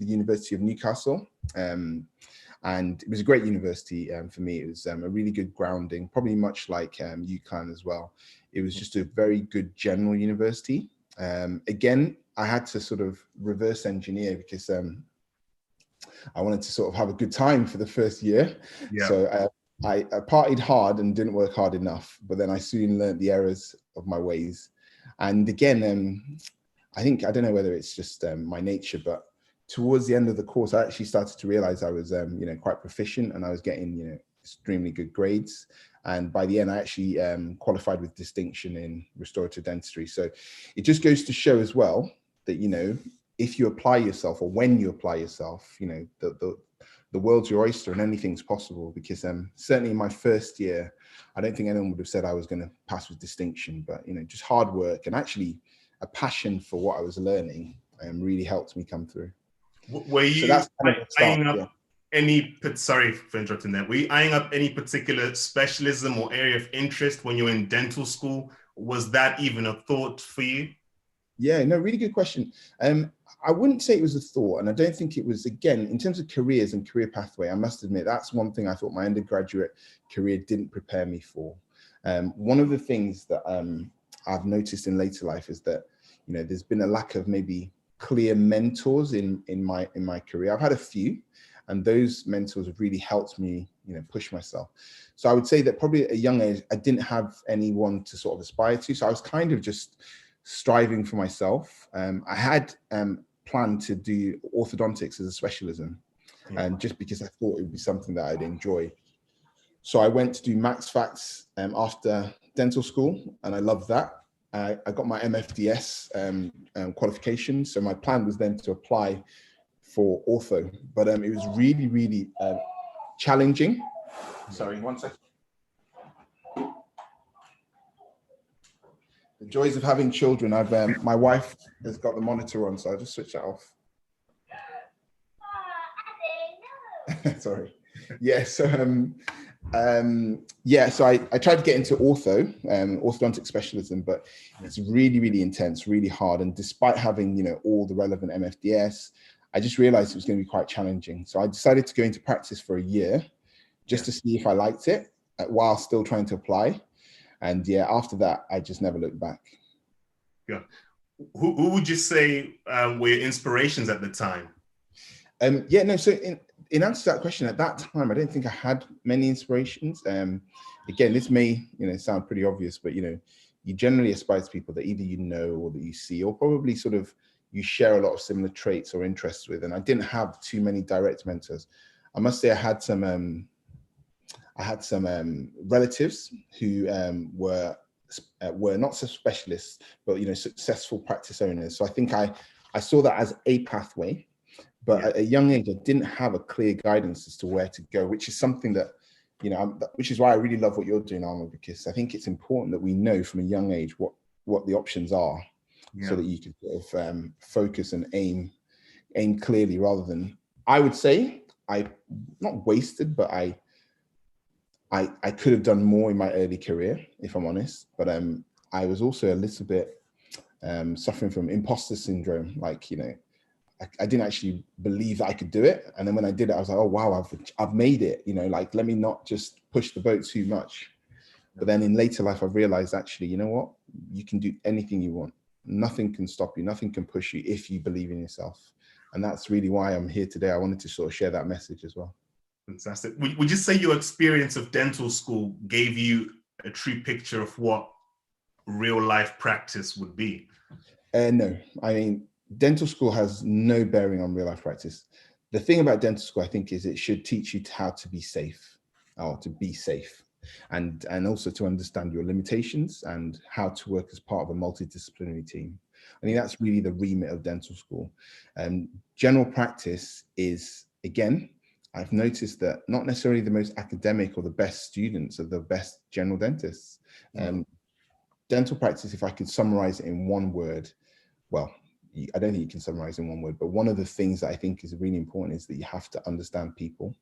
the University of Newcastle. And it was a great university for me. It was a really good grounding, probably much like UConn as well. It was just a very good general university. Again, I had to sort of reverse engineer because I wanted to sort of have a good time for the first year. Yeah. So I partied hard and didn't work hard enough, but then I soon learned the errors of my ways. And again, I don't know whether it's just my nature, but towards the end of the course, I actually started to realize I was, quite proficient, and I was getting, extremely good grades. And by the end, I actually qualified with distinction in restorative dentistry. So it just goes to show as well that, if you apply yourself, or when you apply yourself, the world's your oyster and anything's possible. Because certainly in my first year, I don't think anyone would have said I was going to pass with distinction, but, just hard work and actually a passion for what I was learning really helped me come through. Were you eyeing up sorry for interrupting that. Were you eyeing up any particular specialism or area of interest when you were in dental school? Was that even a thought for you? Yeah, no, really good question. I wouldn't say it was a thought, and I don't think it was, again, in terms of careers and career pathway, I must admit, that's one thing I thought my undergraduate career didn't prepare me for. One of the things that I've noticed in later life is that, there's been a lack of maybe clear mentors in my career. I've had a few, and those mentors have really helped me, push myself. So I would say that probably at a young age, I didn't have anyone to sort of aspire to. So I was kind of just striving for myself. I had planned to do orthodontics as a specialism, and just because I thought it would be something that I'd enjoy. So I went to do Max Facts after dental school, and I loved that. I got my MFDS qualification. So my plan was then to apply for ortho, but it was really, really challenging. Sorry, one second. The joys of having children. My wife has got the monitor on, so I'll just switch that off. Sorry. Yeah. So so I tried to get into orthodontic specialism, but it's really, really intense, really hard. And despite having, all the relevant MFDS, I just realized it was going to be quite challenging. So I decided to go into practice for a year just to see if I liked it while still trying to apply. And after that, I just never looked back. Yeah. Who would you say were your inspirations at the time? So in answer to that question, at that time, I don't think I had many inspirations. Again, this may, sound pretty obvious, but, you generally aspire to people that either or that you see, or probably sort of you share a lot of similar traits or interests with. And I didn't have too many direct mentors. I must say I had some relatives who were not so specialists, but, successful practice owners. So I think I saw that as a pathway. But at a young age, I didn't have a clear guidance as to where to go, which is something that, which is why I really love what you're doing, Arnold, because I think it's important that we know from a young age what the options are, so that you can sort of focus and aim clearly, rather than, I would say, I not wasted, but I could have done more in my early career, if I'm honest. But I was also a little bit suffering from imposter syndrome, like, I didn't actually believe that I could do it. And then when I did it, I was like, oh, wow, I've made it, like, let me not just push the boat too much. But then in later life, I've realized, actually, you know what? You can do anything you want. Nothing can stop you. Nothing can push you if you believe in yourself. And that's really why I'm here today. I wanted to sort of share that message as well. Fantastic. Would you say your experience of dental school gave you a true picture of what real life practice would be? No, I mean, dental school has no bearing on real life practice. The thing about dental school, I think, is it should teach you how to be safe, or to be safe, and also to understand your limitations and how to work as part of a multidisciplinary team. I think that's really the remit of dental school. General practice is, again, I've noticed that not necessarily the most academic or the best students are the best general dentists. Dental practice, if I could summarize it in one word, well, I don't think you can summarize in one word, but one of the things that I think is really important is that you have to understand people.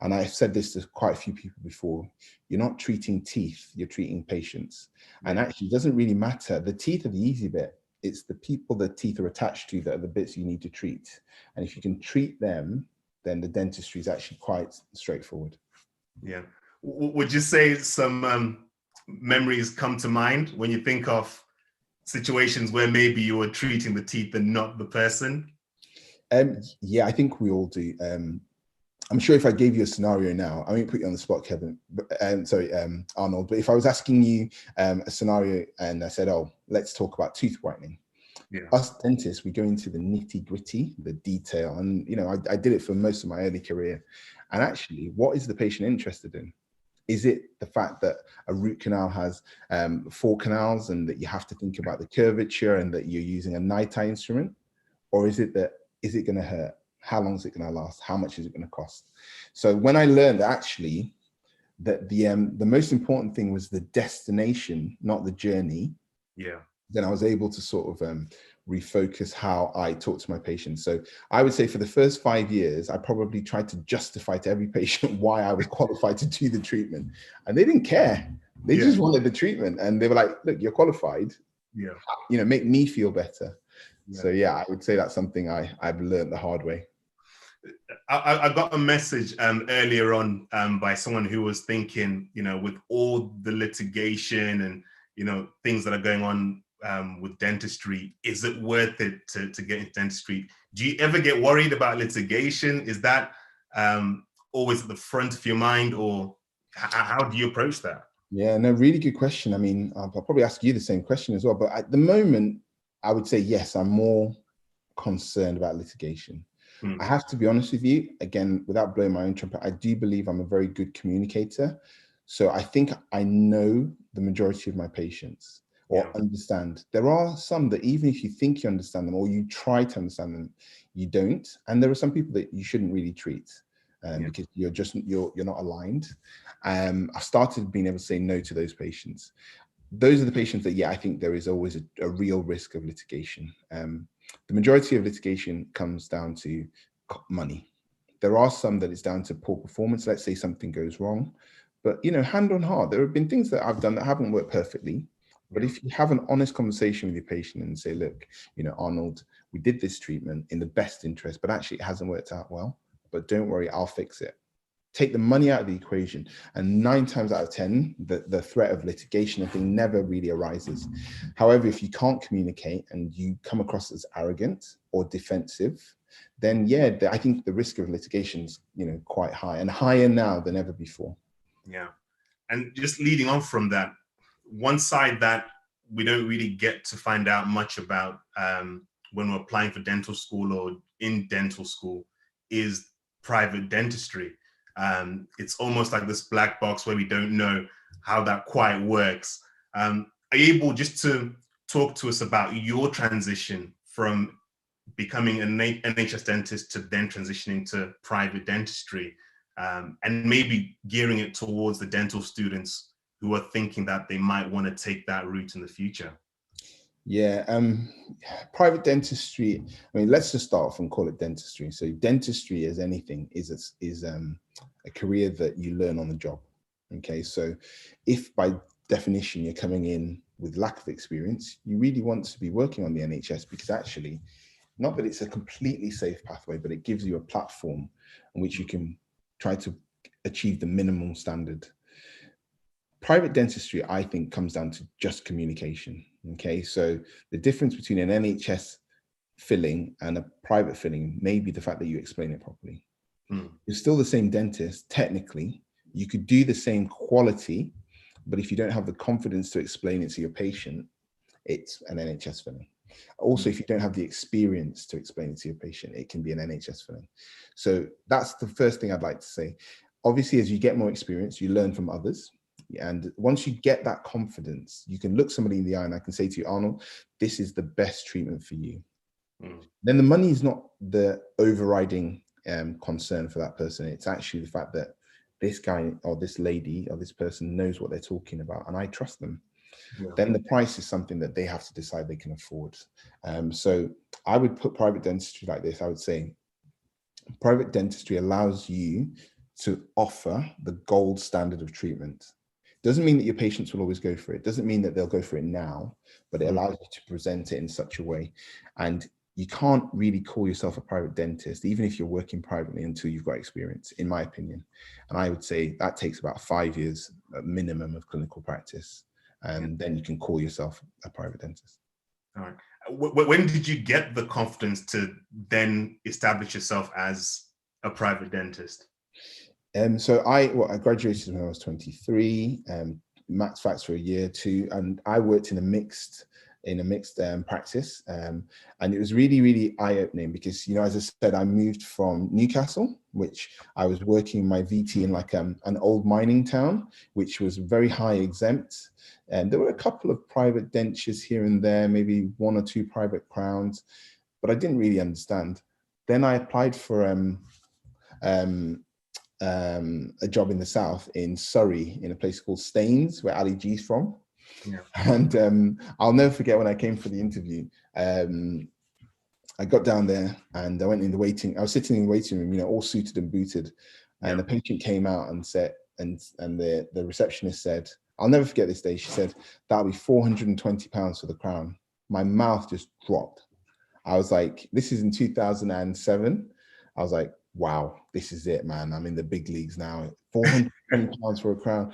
And I've said this to quite a few people before. You're not treating teeth, you're treating patients. And actually, it doesn't really matter. The teeth are the easy bit. it's the people the teeth are attached to that are the bits you need to treat. And if you can treat them, then the dentistry is actually quite straightforward. Yeah. Would you say some memories come to mind when you think of situations where maybe you were treating the teeth and not the person? Yeah, I think we all do. I'm sure if I gave you a scenario now, I won't put you on the spot, Kevin, but Arnold, but if I was asking you a scenario and I said, oh, let's talk about tooth whitening. Yeah. Us dentists, we go into the nitty gritty, the detail. And, you know, I did it for most of my early career. And actually, what is the patient interested in? Is it the fact that a root canal has 4 canals and that you have to think about the curvature and that you're using a night eye instrument? Or is it that, is it going to hurt? How long is it going to last? How much is it going to cost? So when I learned actually that the most important thing was the destination, not the journey, yeah, then I was able to sort of refocus how I talk to my patients. So I would say for the first 5 years, I probably tried to justify to every patient why I was qualified to do the treatment. And they didn't care. They just wanted the treatment. And they were like, look, you're qualified. Yeah. You know, make me feel better. Yeah. So yeah, I would say that's something I've learned the hard way. I got a message earlier on by someone who was thinking, you know, with all the litigation and, you know, things that are going on with dentistry, is it worth it to get into dentistry? Do you ever get worried about litigation? Is that always at the front of your mind, or how do you approach that? Yeah, no, really good question. I mean, I'll probably ask you the same question as well, but at the moment, I would say, yes, I'm more concerned about litigation. I have to be honest with you, again, without blowing my own trumpet, I do believe I'm a very good communicator. So I think I know the majority of my patients or understand. There are some that even if you think you understand them or you try to understand them, you don't. And there are some people that you shouldn't really treat because you're not aligned. I've started being able to say no to those patients. Those are the patients that, yeah, I think there is always a real risk of litigation. The majority of litigation comes down to money. There are some that is down to poor performance. Let's say something goes wrong, but you know, hand on heart, there have been things that I've done that haven't worked perfectly. But if you have an honest conversation with your patient and say, look, you know, Arnold, we did this treatment in the best interest, but actually it hasn't worked out well, but don't worry, I'll fix it. Take the money out of the equation, and 9 times out of 10, the threat of litigation and thing never really arises. However, if you can't communicate and you come across as arrogant or defensive, then yeah, I think the risk of litigation is, you know, quite high, and higher now than ever before. Yeah, and just leading on from that, one side that we don't really get to find out much about when we're applying for dental school or in dental school is private dentistry. It's almost like this black box where we don't know how that quite works. Are you able just to talk to us about your transition from becoming an NHS dentist to then transitioning to private dentistry, and maybe gearing it towards the dental students who are thinking that they might want to take that route in the future? Yeah, private dentistry, I mean, let's just start off and call it dentistry. So dentistry, as anything, is a career that you learn on the job. Okay, so if by definition you're coming in with lack of experience, you really want to be working on the NHS, because actually, not that it's a completely safe pathway, but it gives you a platform on which you can try to achieve the minimum standard. Private dentistry, I think, comes down to just communication. Okay, so the difference between an NHS filling and a private filling may be the fact that you explain it properly. You're still the same dentist, technically. You could do the same quality, but if you don't have the confidence to explain it to your patient, it's an NHS filling. Also, if you don't have the experience to explain it to your patient, it can be an NHS filling. So that's the first thing I'd like to say. Obviously, as you get more experience, you learn from others. And once you get that confidence, you can look somebody in the eye and I can say to you, Arnold, this is the best treatment for you. Then the money is not the overriding concern for that person. It's actually the fact that this guy or this lady or this person knows what they're talking about and I trust them. Then the price is something that they have to decide they can afford. So I would put private dentistry like this. I would say private dentistry allows you to offer the gold standard of treatment. Doesn't mean that your patients will always go for it. Doesn't mean that they'll go for it now, but it allows you to present it in such a way. And you can't really call yourself a private dentist, even if you're working privately, until you've got experience, in my opinion. And I would say that takes about 5 years minimum of clinical practice. And then you can call yourself a private dentist. All right. When did you get the confidence to then establish yourself as a private dentist? So I graduated when I was 23, max facts for a year or two, and I worked in a mixed practice, and it was really, really eye-opening because, you know, as I said, I moved from Newcastle, which I was working my VT in like an old mining town, which was very high exempt, and there were a couple of private dentures here and there, maybe 1 or 2 private crowns, but I didn't really understand. Then I applied for a job in the south in Surrey, in a place called Staines, where Ali G's from. Yeah. And I'll never forget when I came for the interview. I got down there and I went in the waiting. I was sitting in the waiting room, you know, all suited and booted. And the patient came out and said, and the receptionist said, I'll never forget this day. She said, that'll be £420 for the crown. My mouth just dropped. I was like, this is in 2007. I was like, wow, this is it, man. I'm in the big leagues now. £420 for a crown.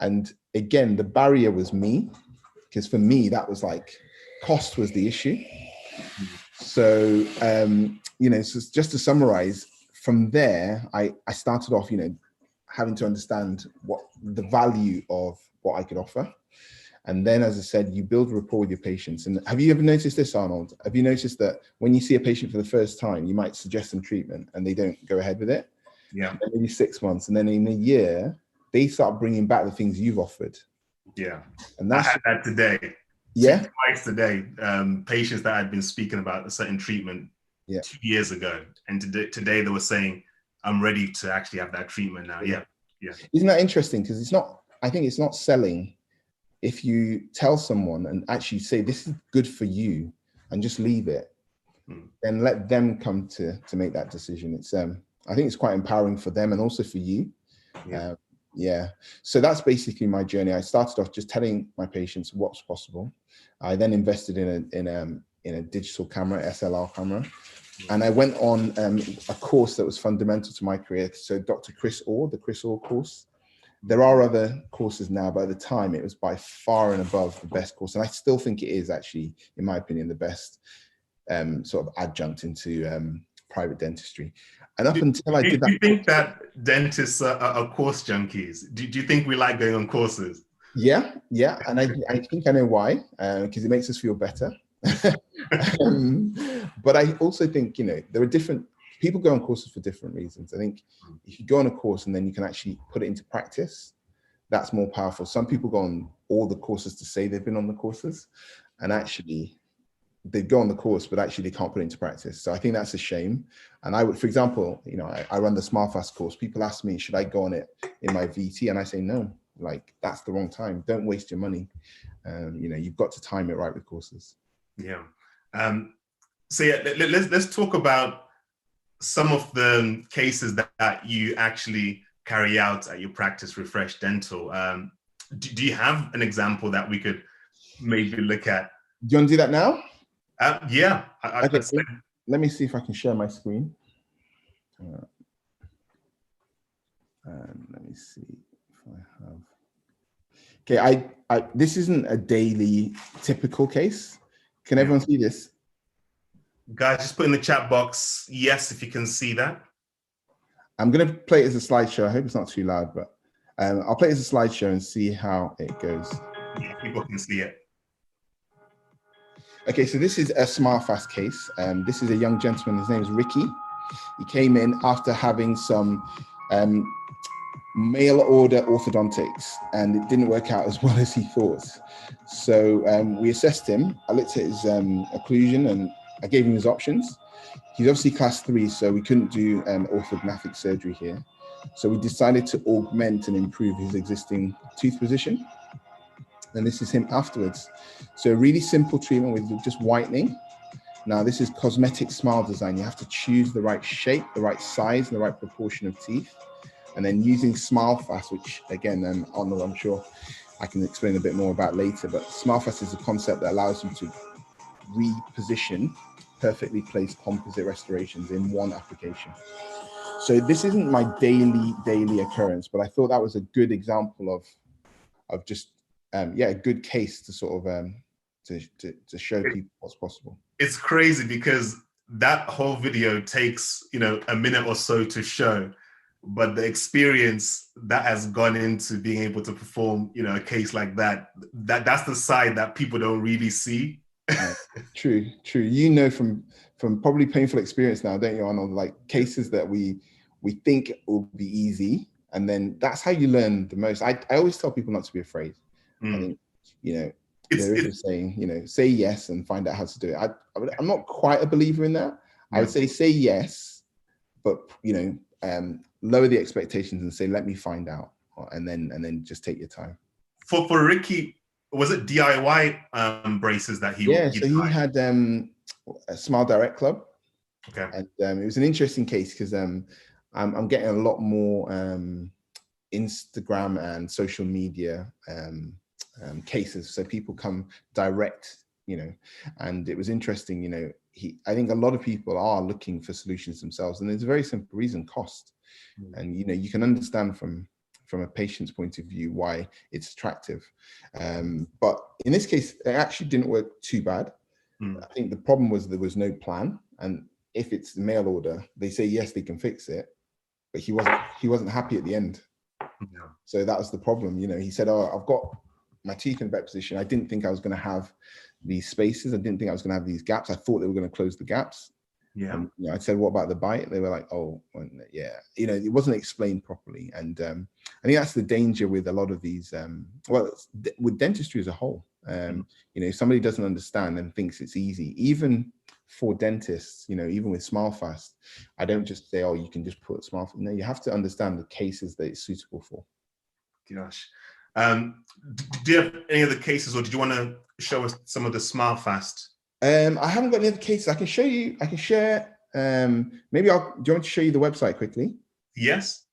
And again, the barrier was me, because for me, that was like, cost was the issue. So, you know, so just to summarize, from there, I started off, you know, having to understand what the value of what I could offer. And then, as I said, you build rapport with your patients. And have you ever noticed this, Arnold? Have you noticed that when you see a patient for the first time, you might suggest some treatment and they don't go ahead with it? Yeah. Maybe 6 months. And then in a year, they start bringing back the things you've offered. Yeah. And that's, I had that today. Yeah. Twice today. Patients that had been speaking about a certain treatment 2 years ago. And today they were saying, I'm ready to actually have that treatment now. Yeah. Yeah. Isn't that interesting? Because it's not, I think it's not selling. If you tell someone and actually say, this is good for you, and just leave it, then let them come to make that decision. It's, I think it's quite empowering for them and also for you. Yeah. So that's basically my journey. I started off just telling my patients what's possible. I then invested in a digital camera, SLR camera. And I went on a course that was fundamental to my career. So Dr. Chris Orr, the Chris Orr course. There are other courses now, but at the time it was by far and above the best course. And I still think it is actually, in my opinion, the best sort of adjunct into private dentistry. And up until I did that. Do you think that dentists are course junkies? Do you think we like going on courses? Yeah. And I think I know why, because it makes us feel better. But I also think, you know, there are different people go on courses for different reasons. I think if you go on a course and then you can actually put it into practice, that's more powerful. Some people go on all the courses to say they've been on the courses, and actually they go on the course, but actually they can't put it into practice. So I think that's a shame. And I would, for example, you know, I run the SmileFast course. People ask me, should I go on it in my VT? And I say, no, like that's the wrong time. Don't waste your money. You know, you've got to time it right with courses. Yeah. So yeah, let's talk about some of the cases that you actually carry out at your practice, Refresh Dental. Do you have an example that we could maybe look at? Do you want to do that now? Yeah. Okay, let me see if I can share my screen. Let me see if I have. Okay, this isn't a daily typical case. Can everyone see this? Guys, just put in the chat box, yes, if you can see that. I'm going to play it as a slideshow. I hope it's not too loud, but I'll play it as a slideshow and see how it goes. Yeah, people can see it. Okay, so this is a SmileFast case. This is a young gentleman. His name is Ricky. He came in after having some mail order orthodontics, and it didn't work out as well as he thought. So we assessed him. I looked at his occlusion and I gave him his options. He's obviously class 3, so we couldn't do orthodontic surgery here. So we decided to augment and improve his existing tooth position. And this is him afterwards. So a really simple treatment with just whitening. Now this is cosmetic smile design. You have to choose the right shape, the right size, and the right proportion of teeth. And then using SmileFast, which again, Arnold, I'm sure I can explain a bit more about later, but SmileFast is a concept that allows you to reposition perfectly placed composite restorations in one application. So this isn't my daily occurrence, but I thought that was a good example of just a good case to sort of to show people what's possible. It's crazy because that whole video takes, you know, a minute or so to show, but the experience that has gone into being able to perform, you know, a case like that's the side that people don't really see. True. You know, from probably painful experience now, don't you, Arnold? Like cases that we think will be easy, and then that's how you learn the most. I always tell people not to be afraid. I think, you know, there is a saying, you know, say yes and find out how to do it. I'm not quite a believer in that. I would say yes, but, you know, lower the expectations and say, let me find out, and then just take your time. For Ricky, was it DIY braces that he? Yeah, so he had a Smile Direct Club. Okay. And it was an interesting case because I'm getting a lot more Instagram and social media cases. So people come direct, you know, and it was interesting, you know, I think a lot of people are looking for solutions themselves, and there's a very simple reason: cost. And, you know, you can understand from a patient's point of view why it's attractive. But in this case, it actually didn't work too bad. I think the problem was there was no plan. And if it's the mail order, they say, yes, they can fix it. But he wasn't happy at the end. So that was the problem. You know, he said, oh, I've got my teeth in a better position. I didn't think I was going to have these spaces. I didn't think I was going to have these gaps. I thought they were going to close the gaps. Yeah. And, you know, I said, what about the bite? They were like, oh, yeah. You know, it wasn't explained properly. And I think that's the danger with a lot of these, with dentistry as a whole. You know, if somebody doesn't understand and thinks it's easy, even for dentists, you know, even with SmileFast, I don't just say, oh, you can just put SmileFast. No, you have to understand the cases that it's suitable for. Gosh. Do you have any other cases, or did you want to show us some of the SmileFast? I haven't got any other cases. I can show you. I can share. Maybe do you want me to show you the website quickly? Yes.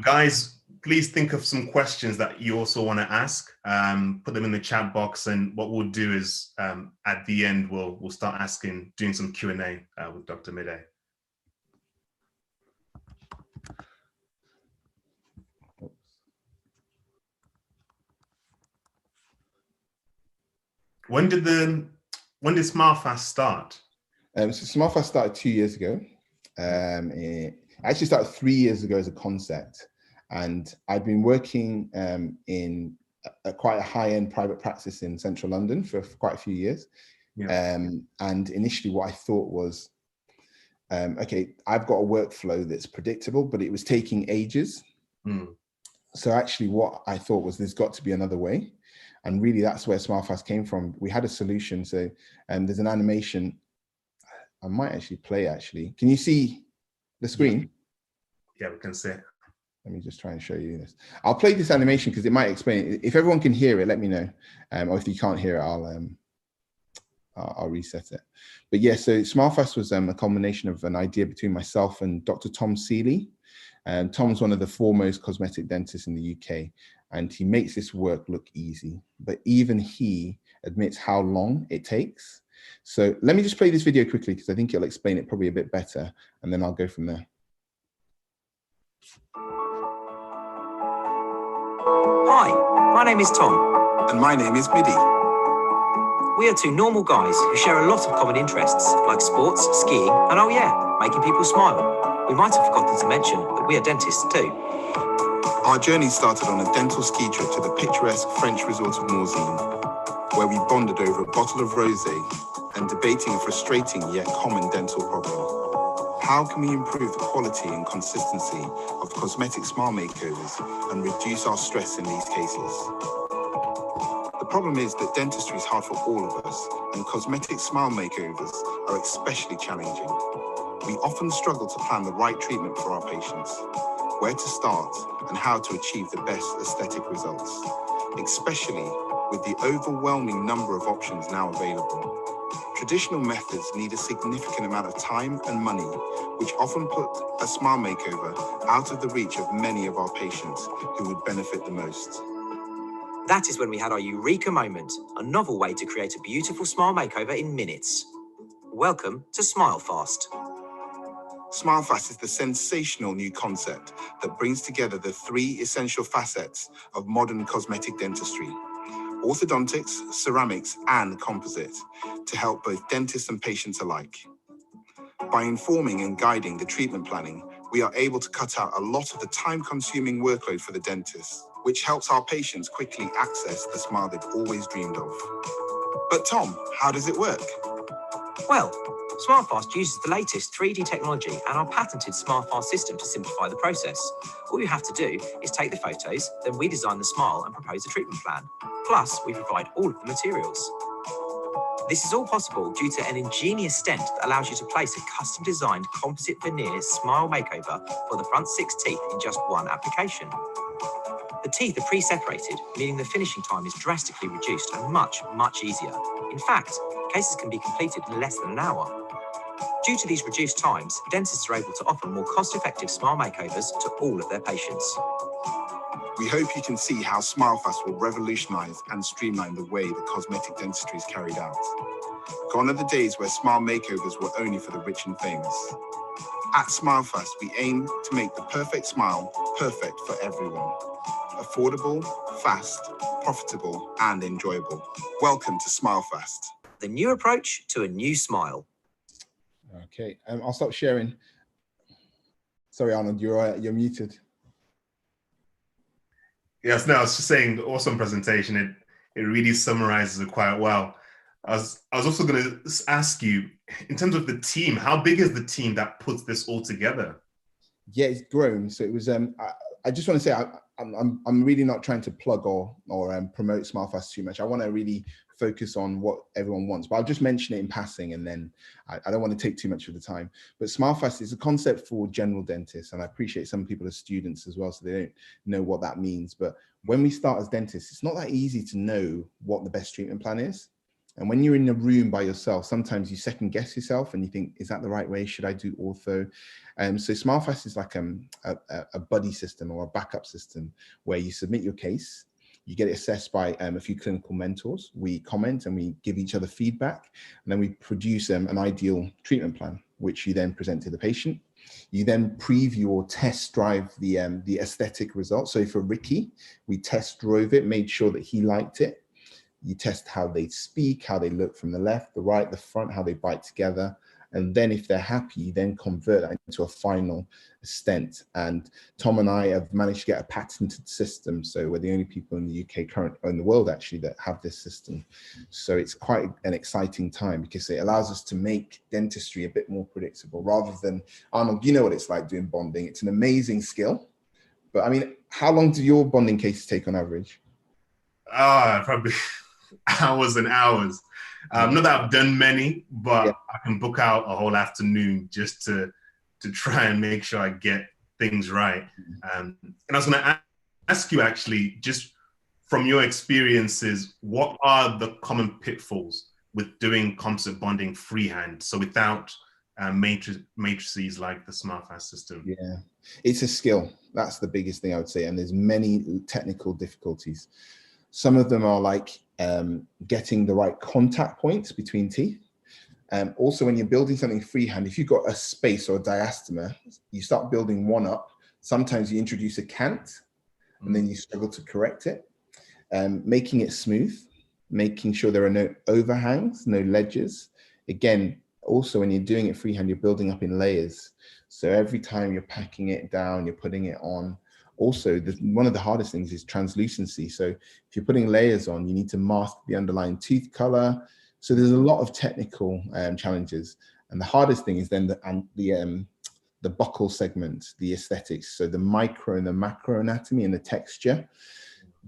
Guys, please think of some questions that you also want to ask. Put them in the chat box, and what we'll do is at the end we'll start doing some Q&A with Dr. Mide. When did SmileFast start? So SmileFast started 2 years ago. It actually started 3 years ago as a concept, and I've been working in quite a high-end private practice in central London for quite a few years. And initially what I thought was, okay, I've got a workflow that's predictable, but it was taking ages. So actually what I thought was, there's got to be another way. And really, that's where SmileFast came from. We had a solution. So there's an animation. I might actually play, actually. Can you see the screen? Yeah, we can see it. Let me just try and show you this. I'll play this animation because it might explain it. If everyone can hear it, let me know. Or if you can't hear it, I'll reset it. But yeah, so SmileFast was a combination of an idea between myself and Dr. Tom Seeley. Tom's one of the foremost cosmetic dentists in the UK, and he makes this work look easy, but even he admits how long it takes. So let me just play this video quickly, because I think it'll explain it probably a bit better, and then I'll go from there. Hi, my name is Tom. And my name is Mide. We are two normal guys who share a lot of common interests, like sports, skiing, and oh yeah, making people smile. We might have forgotten to mention that we are dentists too. Our journey started on a dental ski trip to the picturesque French resort of Morzine, where we bonded over a bottle of rosé and debating a frustrating yet common dental problem. How can we improve the quality and consistency of cosmetic smile makeovers and reduce our stress in these cases? The problem is that dentistry is hard for all of us, and cosmetic smile makeovers are especially challenging. We often struggle to plan the right treatment for our patients, where to start, and how to achieve the best aesthetic results, especially with the overwhelming number of options now available. Traditional methods need a significant amount of time and money, which often put a smile makeover out of the reach of many of our patients who would benefit the most. That is when we had our eureka moment, a novel way to create a beautiful smile makeover in minutes. Welcome to Smile Fast. Smile Fast is the sensational new concept that brings together the three essential facets of modern cosmetic dentistry: orthodontics, ceramics, and composite, to help both dentists and patients alike. By informing and guiding the treatment planning, we are able to cut out a lot of the time-consuming workload for the dentist, which helps our patients quickly access the smile they've always dreamed of. But Tom, how does it work? Well, SmileFast uses the latest 3D technology and our patented SmileFast system to simplify the process. All you have to do is take the photos, then we design the smile and propose a treatment plan. Plus, we provide all of the materials. This is all possible due to an ingenious stent that allows you to place a custom-designed composite veneer smile makeover for the front 6 teeth in just one application. The teeth are pre-separated, meaning the finishing time is drastically reduced and much, much easier. In fact, cases can be completed in less than an hour. Due to these reduced times, dentists are able to offer more cost-effective smile makeovers to all of their patients. We hope you can see how SmileFast will revolutionize and streamline the way that cosmetic dentistry is carried out. Gone are the days where smile makeovers were only for the rich and famous. At SmileFast, we aim to make the perfect smile perfect for everyone. Affordable, fast, profitable, and enjoyable. Welcome to SmileFast. The new approach to a new smile. Okay, I'll stop sharing. Sorry, Arnold, you're muted. Yes, no, I was just saying, awesome presentation. It really summarizes it quite well. I was also going to ask you, in terms of the team, how big is the team that puts this all together? Yeah, it's grown. So it was. I just want to say I'm really not trying to plug or promote SmileFast too much. I want to really focus on what everyone wants, but I'll just mention it in passing, and then I don't want to take too much of the time. But SmileFast is a concept for general dentists, and I appreciate some people are students as well, so they don't know what that means. But when we start as dentists, it's not that easy to know what the best treatment plan is. And when you're in a room by yourself, sometimes you second guess yourself and you think, is that the right way? Should I do ortho? So SmileFast is like a buddy system or a backup system where you submit your case, you get it assessed by a few clinical mentors. We comment and we give each other feedback, and then we produce an ideal treatment plan, which you then present to the patient. You then preview or test drive the aesthetic results. So for Ricky, we test drove it, made sure that he liked it. You test how they speak, how they look from the left, the right, the front, how they bite together. And then if they're happy, you then convert that into a final stent. And Tom and I have managed to get a patented system. So we're the only people in the UK in the world actually that have this system. So it's quite an exciting time because it allows us to make dentistry a bit more predictable rather than, Arnold, you know what it's like doing bonding. It's an amazing skill. But I mean, how long do your bonding cases take on average? Probably hours and hours. Not that I've done many, but yeah. I can book out a whole afternoon just to try and make sure I get things right. And I was going to ask you actually, just from your experiences, what are the common pitfalls with doing composite bonding freehand? So without matrices like the SmileFast system. Yeah, it's a skill. That's the biggest thing I would say. And there's many technical difficulties. Some of them are like getting the right contact points between teeth. Also, when you're building something freehand, if you've got a space or a diastomer, you start building one up. Sometimes you introduce a cant, and then you struggle to correct it. Making it smooth, making sure there are no overhangs, no ledges. Again, also when you're doing it freehand, you're building up in layers. So every time you're packing it down, you're putting it on. Also, one of the hardest things is translucency. So if you're putting layers on, you need to mask the underlying tooth color. So there's a lot of technical challenges. And the hardest thing is then the buccal segment, the aesthetics. So the micro and the macro anatomy and the texture.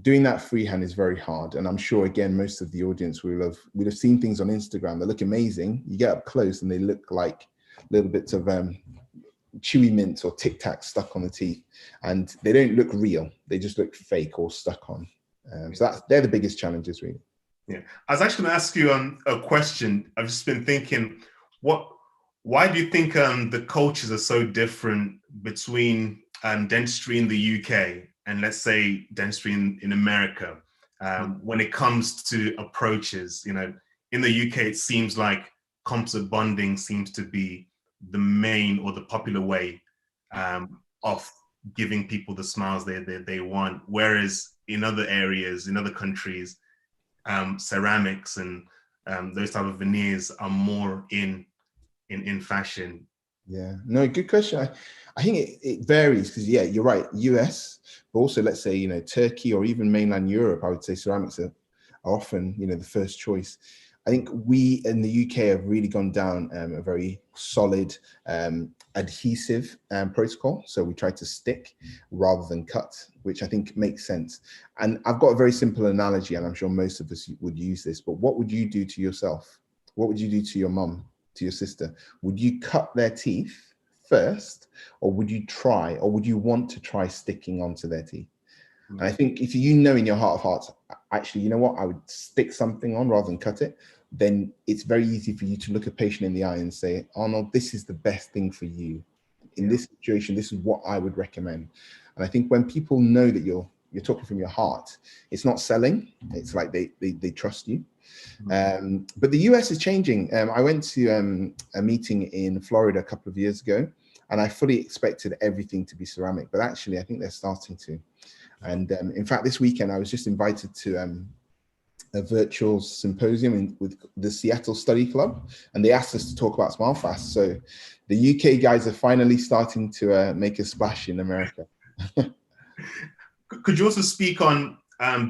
Doing that freehand is very hard. And I'm sure, again, most of the audience will have seen things on Instagram that look amazing. You get up close and they look like little bits of chewy mints or Tic Tacs stuck on the teeth, and they don't look real. They just look fake or stuck on. So they're the biggest challenges, really. Yeah, I was actually going to ask you a question. I've just been thinking, why do you think the cultures are so different between dentistry in the UK and, let's say, dentistry in America when it comes to approaches? You know, in the UK, it seems like composite bonding seems to be the main or the popular way of giving people the smiles they want, whereas in other areas, in other countries, ceramics and those type of veneers are more in fashion. Yeah, no, good question. I think it varies because, yeah, you're right. US, but also let's say, Turkey or even mainland Europe, I would say ceramics are often, the first choice. I think we in the UK have really gone down a very solid adhesive protocol. So we try to stick rather than cut, which I think makes sense. And I've got a very simple analogy, and I'm sure most of us would use this, but what would you do to yourself? What would you do to your mum, to your sister? Would you cut their teeth first, or would you want to try sticking onto their teeth? And I think if you know in your heart of hearts, actually, you know what, I would stick something on rather than cut it, then it's very easy for you to look a patient in the eye and say, Arnold, this is the best thing for you. In this situation, this is what I would recommend. And I think when people know that you're talking from your heart, it's not selling. It's like they trust you. But the US is changing. I went to a meeting in Florida a couple of years ago, and I fully expected everything to be ceramic, but actually I think they're starting to. And in fact, this weekend, I was just invited to a virtual symposium with the Seattle Study Club, and they asked us to talk about SmileFast. So the UK guys are finally starting to make a splash in America. Could you also speak on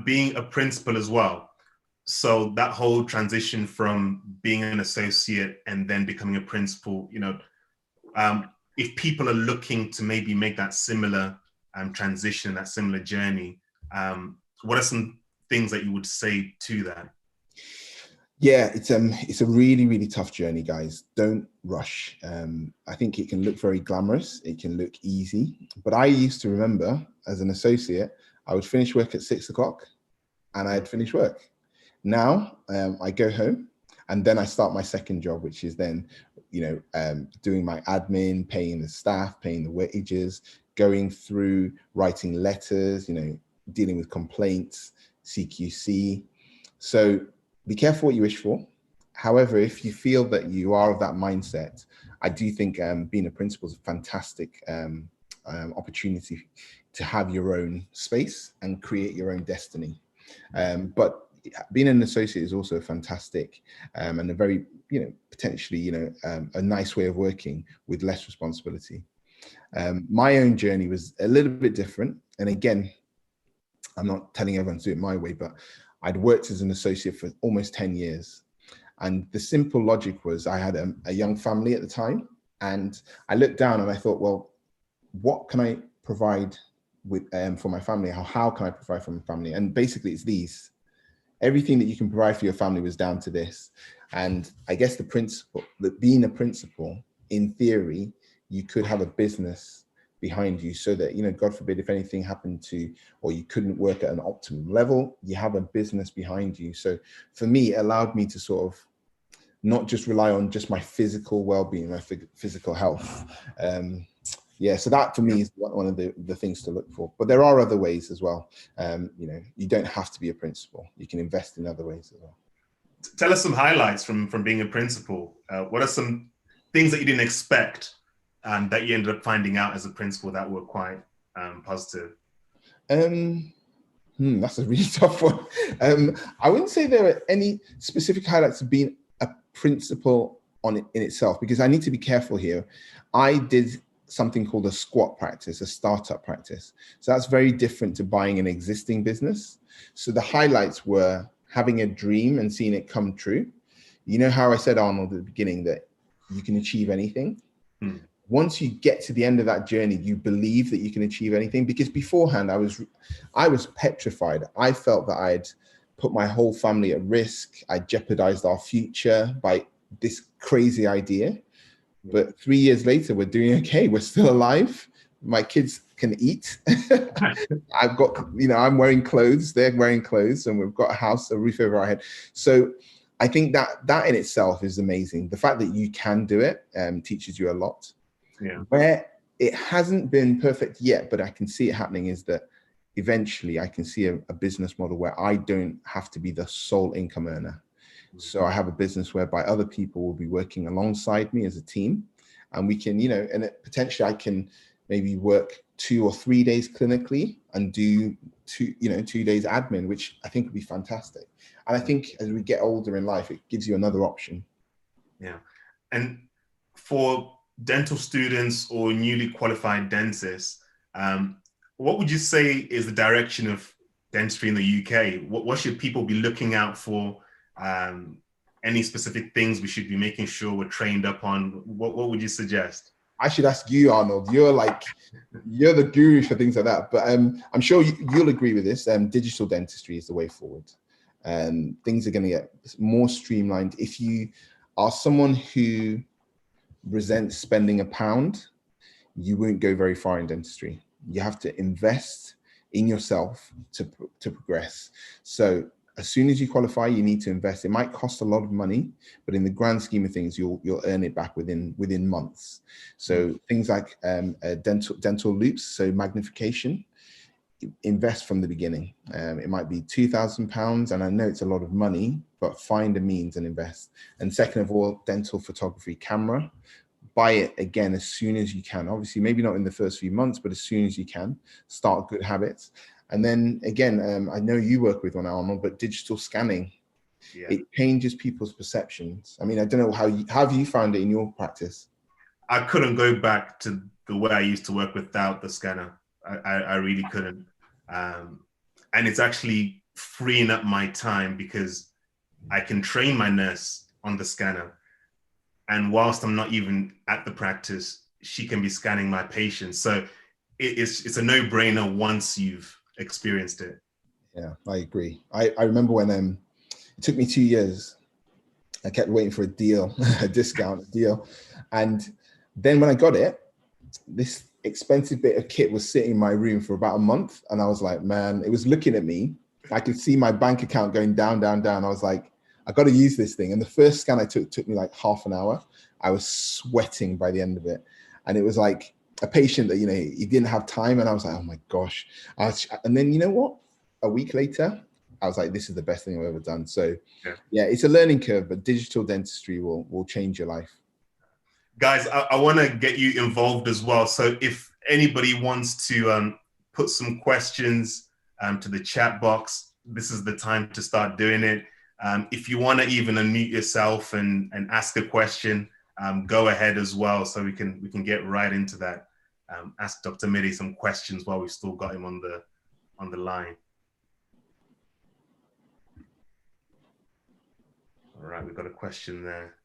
being a principal as well? So that whole transition from being an associate and then becoming a principal, if people are looking to maybe make that similar transition, that similar journey, what are some things that you would say to that? Yeah, it's a really, really tough journey, guys. Don't rush. I think it can look very glamorous. It can look easy. But I used to remember as an associate, I would finish work at 6 o'clock and I'd finish work. Now I go home and then I start my second job, which is then, doing my admin, paying the staff, paying the wages, going through writing letters, dealing with complaints, CQC. So be careful what you wish for. However, if you feel that you are of that mindset, I do think being a principal is a fantastic opportunity to have your own space and create your own destiny. But being an associate is also fantastic and a very, potentially, a nice way of working with less responsibility. My own journey was a little bit different. And again, I'm not telling everyone to do it my way, but I'd worked as an associate for almost 10 years. And the simple logic was I had a young family at the time. And I looked down and I thought, well, what can I provide with for my family? How can I provide for my family? And basically it's these. Everything that you can provide for your family was down to this. And I guess the principle, that being a principal, in theory, you could have a business behind you so that, God forbid, if anything happened to, or you couldn't work at an optimum level, you have a business behind you. So for me, it allowed me to sort of not just rely on just my physical well-being, my physical health. So that for me is one of the things to look for. But there are other ways as well. You don't have to be a principal. You can invest in other ways as well. Tell us some highlights from being a principal. What are some things that you didn't expect that you ended up finding out as a principal that were quite positive? That's a really tough one. I wouldn't say there are any specific highlights of being a principal in itself, because I need to be careful here. I did something called a squat practice, a startup practice. So that's very different to buying an existing business. So the highlights were having a dream and seeing it come true. You know how I said, Arnold, at the beginning, that you can achieve anything. Once you get to the end of that journey, you believe that you can achieve anything, because beforehand I was petrified. I felt that I'd put my whole family at risk. I jeopardized our future by this crazy idea. But 3 years later, we're doing okay. We're still alive. My kids can eat. I've got, I'm wearing clothes, they're wearing clothes, and we've got a house, a roof over our head. So I think that in itself is amazing. The fact that you can do it teaches you a lot. Yeah. Where it hasn't been perfect yet, but I can see it happening, is that eventually I can see a business model where I don't have to be the sole income earner. So I have a business whereby other people will be working alongside me as a team, and we can, potentially I can maybe work 2 or 3 days clinically and do 2 days admin, which I think would be fantastic. And I think as we get older in life, it gives you another option. Yeah. And for dental students or newly qualified dentists, what would you say is the direction of dentistry in the UK? What should people be looking out for? Any specific things we should be making sure we're trained up on? What would you suggest? I should ask you, Arnold. You're the guru for things like that. But I'm sure you'll agree with this. Digital dentistry is the way forward. Things are going to get more streamlined. If you are someone who resents spending £1, you won't go very far in dentistry. You have to invest in yourself to progress. So as soon as you qualify, you need to invest. It might cost a lot of money, but in the grand scheme of things, you'll earn it back within months. So things like dental loops, so magnification, invest from the beginning. It might be £2,000, and I know it's a lot of money, but find a means and invest. And second of all, dental photography camera. Buy it again as soon as you can. Obviously, maybe not in the first few months, but as soon as you can, start good habits. And then again, I know you work with one, Arnold, but digital scanning, it changes people's perceptions. I mean, I don't know how have you found it in your practice? I couldn't go back to the way I used to work without the scanner. I really couldn't. And it's actually freeing up my time because I can train my nurse on the scanner. And whilst I'm not even at the practice, she can be scanning my patients. So it's a no-brainer once you've experienced it. Yeah, I agree. I remember when it took me 2 years. I kept waiting for a deal, a deal. And then when I got it, this expensive bit of kit was sitting in my room for about a month. And I was like, man, it was looking at me. I could see my bank account going down, down, down. I was like, I got to use this thing. And the first scan I took me like half an hour. I was sweating by the end of it. And it was like a patient that, he didn't have time. And I was like, oh my gosh. And then, you know what? A week later, I was like, this is the best thing I've ever done. So yeah, it's a learning curve, but digital dentistry will change your life. Guys, I want to get you involved as well. So if anybody wants to put some questions to the chat box, this is the time to start doing it. If you want to even unmute yourself and ask a question, go ahead as well, so we can get right into that. Ask Dr. Mide some questions while we've still got him on the line. All right, we've got a question there.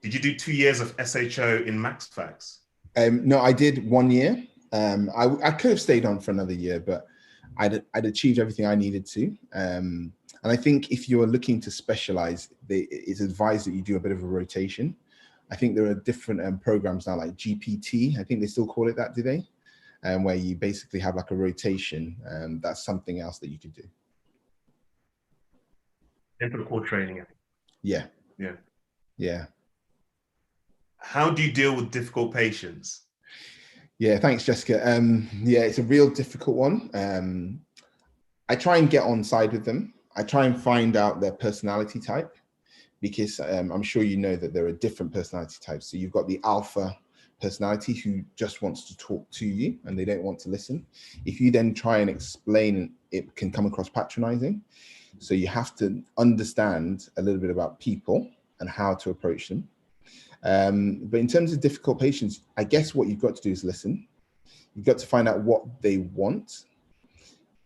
Did you do 2 years of SHO in MaxFax? No, I did 1 year. I could have stayed on for another year, but I'd achieved everything I needed to. And I think if you're looking to specialize, it's advised that you do a bit of a rotation. I think there are different programs now, like GPT. I think they still call it that, do they? Where you basically have like a rotation. That's something else that you could do. Dental core training. Yeah. Yeah. Yeah. How do you deal with difficult patients? Yeah, thanks, Jessica. Yeah, it's a real difficult one. I try and get on side with them. I try and find out their personality type, because I'm sure you know that there are different personality types. So you've got the alpha personality who just wants to talk to you and they don't want to listen. If you then try and explain, it can come across patronizing. So you have to understand a little bit about people and how to approach them. But in terms of difficult patients, I guess what you've got to do is listen. You've got to find out what they want.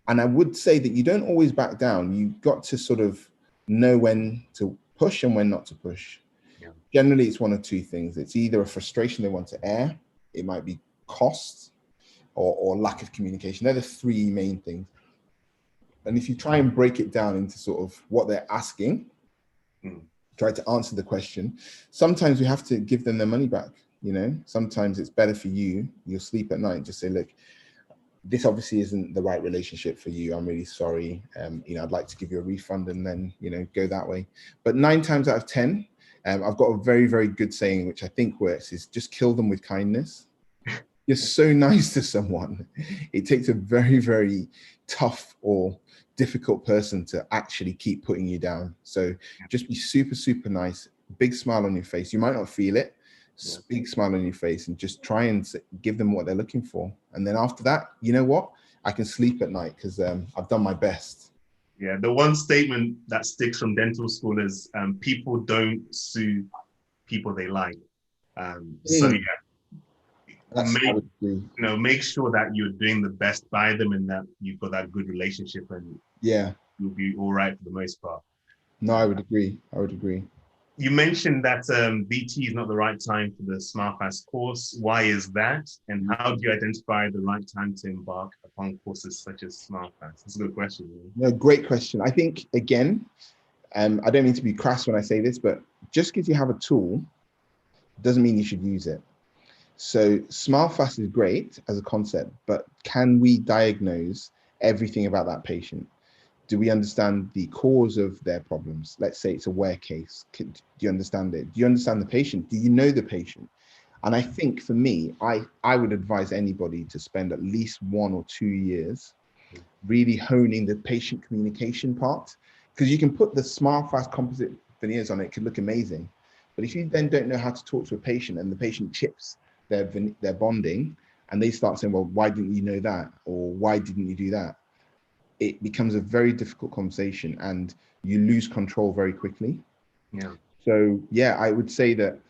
And I would say that you don't always back down. You've got to sort of know when to push and when not to push. Yeah. Generally, it's one of two things. It's either a frustration they want to air. It might be cost or lack of communication. They're the three main things. And if you try and break it down into sort of what they're asking, try to answer the question, sometimes we have to give them their money back. You know, sometimes it's better for you. You'll sleep at night and just say, look, this obviously isn't the right relationship for you. I'm really sorry. You know, I'd like to give you a refund, and then, you know, go that way. But 9 times out of 10, I've got a very, very good saying, which I think works, is just kill them with kindness. You're so nice to someone. It takes a very, very tough or difficult person to actually keep putting you down. So just be super, super nice, big smile on your face. You might not feel it, big smile on your face, and just try and give them what they're looking for. And then after that, you know what? I can sleep at night because I've done my best. Yeah, the one statement that sticks from dental school is people don't sue people they like. So yeah, make sure that you're doing the best by them and that you've got that good relationship, and yeah, you'll be all right for the most part. No, I would agree. I would agree. You mentioned that VT is not the right time for the SmartFast course. Why is that? And how do you identify the right time to embark upon courses such as SmartFast? That's a good question. No, great question. I think, again, I don't mean to be crass when I say this, but just because you have a tool doesn't mean you should use it. So SmartFast is great as a concept, but can we diagnose everything about that patient? Do we understand the cause of their problems? Let's say it's a wear case. Do you understand it? Do you understand the patient? Do you know the patient? And I think for me, I would advise anybody to spend at least 1 or 2 years really honing the patient communication part, because you can put the SmartFast composite veneers on it, could look amazing. But if you then don't know how to talk to a patient and the patient chips their bonding and they start saying, well, why didn't you know that? Or why didn't you do that? It becomes a very difficult conversation and you lose control very quickly. Yeah. So yeah, I would say that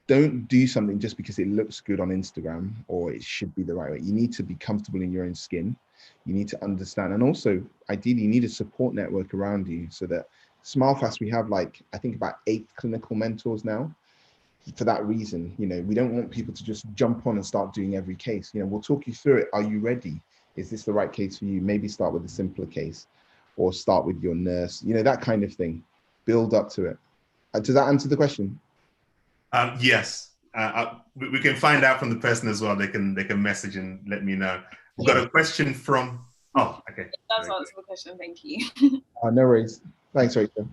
don't do something just because it looks good on Instagram or it should be the right way. You need to be comfortable in your own skin. You need to understand. And also, ideally, you need a support network around you so that SmileFast, we have like, I think about 8 clinical mentors now. For that reason, you know, we don't want people to just jump on and start doing every case. You know, we'll talk you through it. Are you ready? Is this the right case for you? Maybe start with a simpler case or start with your nurse, you know, that kind of thing. Build up to it. Does that answer the question? Yes. We can find out from the person as well. They can message and let me know. We've got a question from, oh, okay. That's answer the question, thank you. No worries. Thanks, Rachel.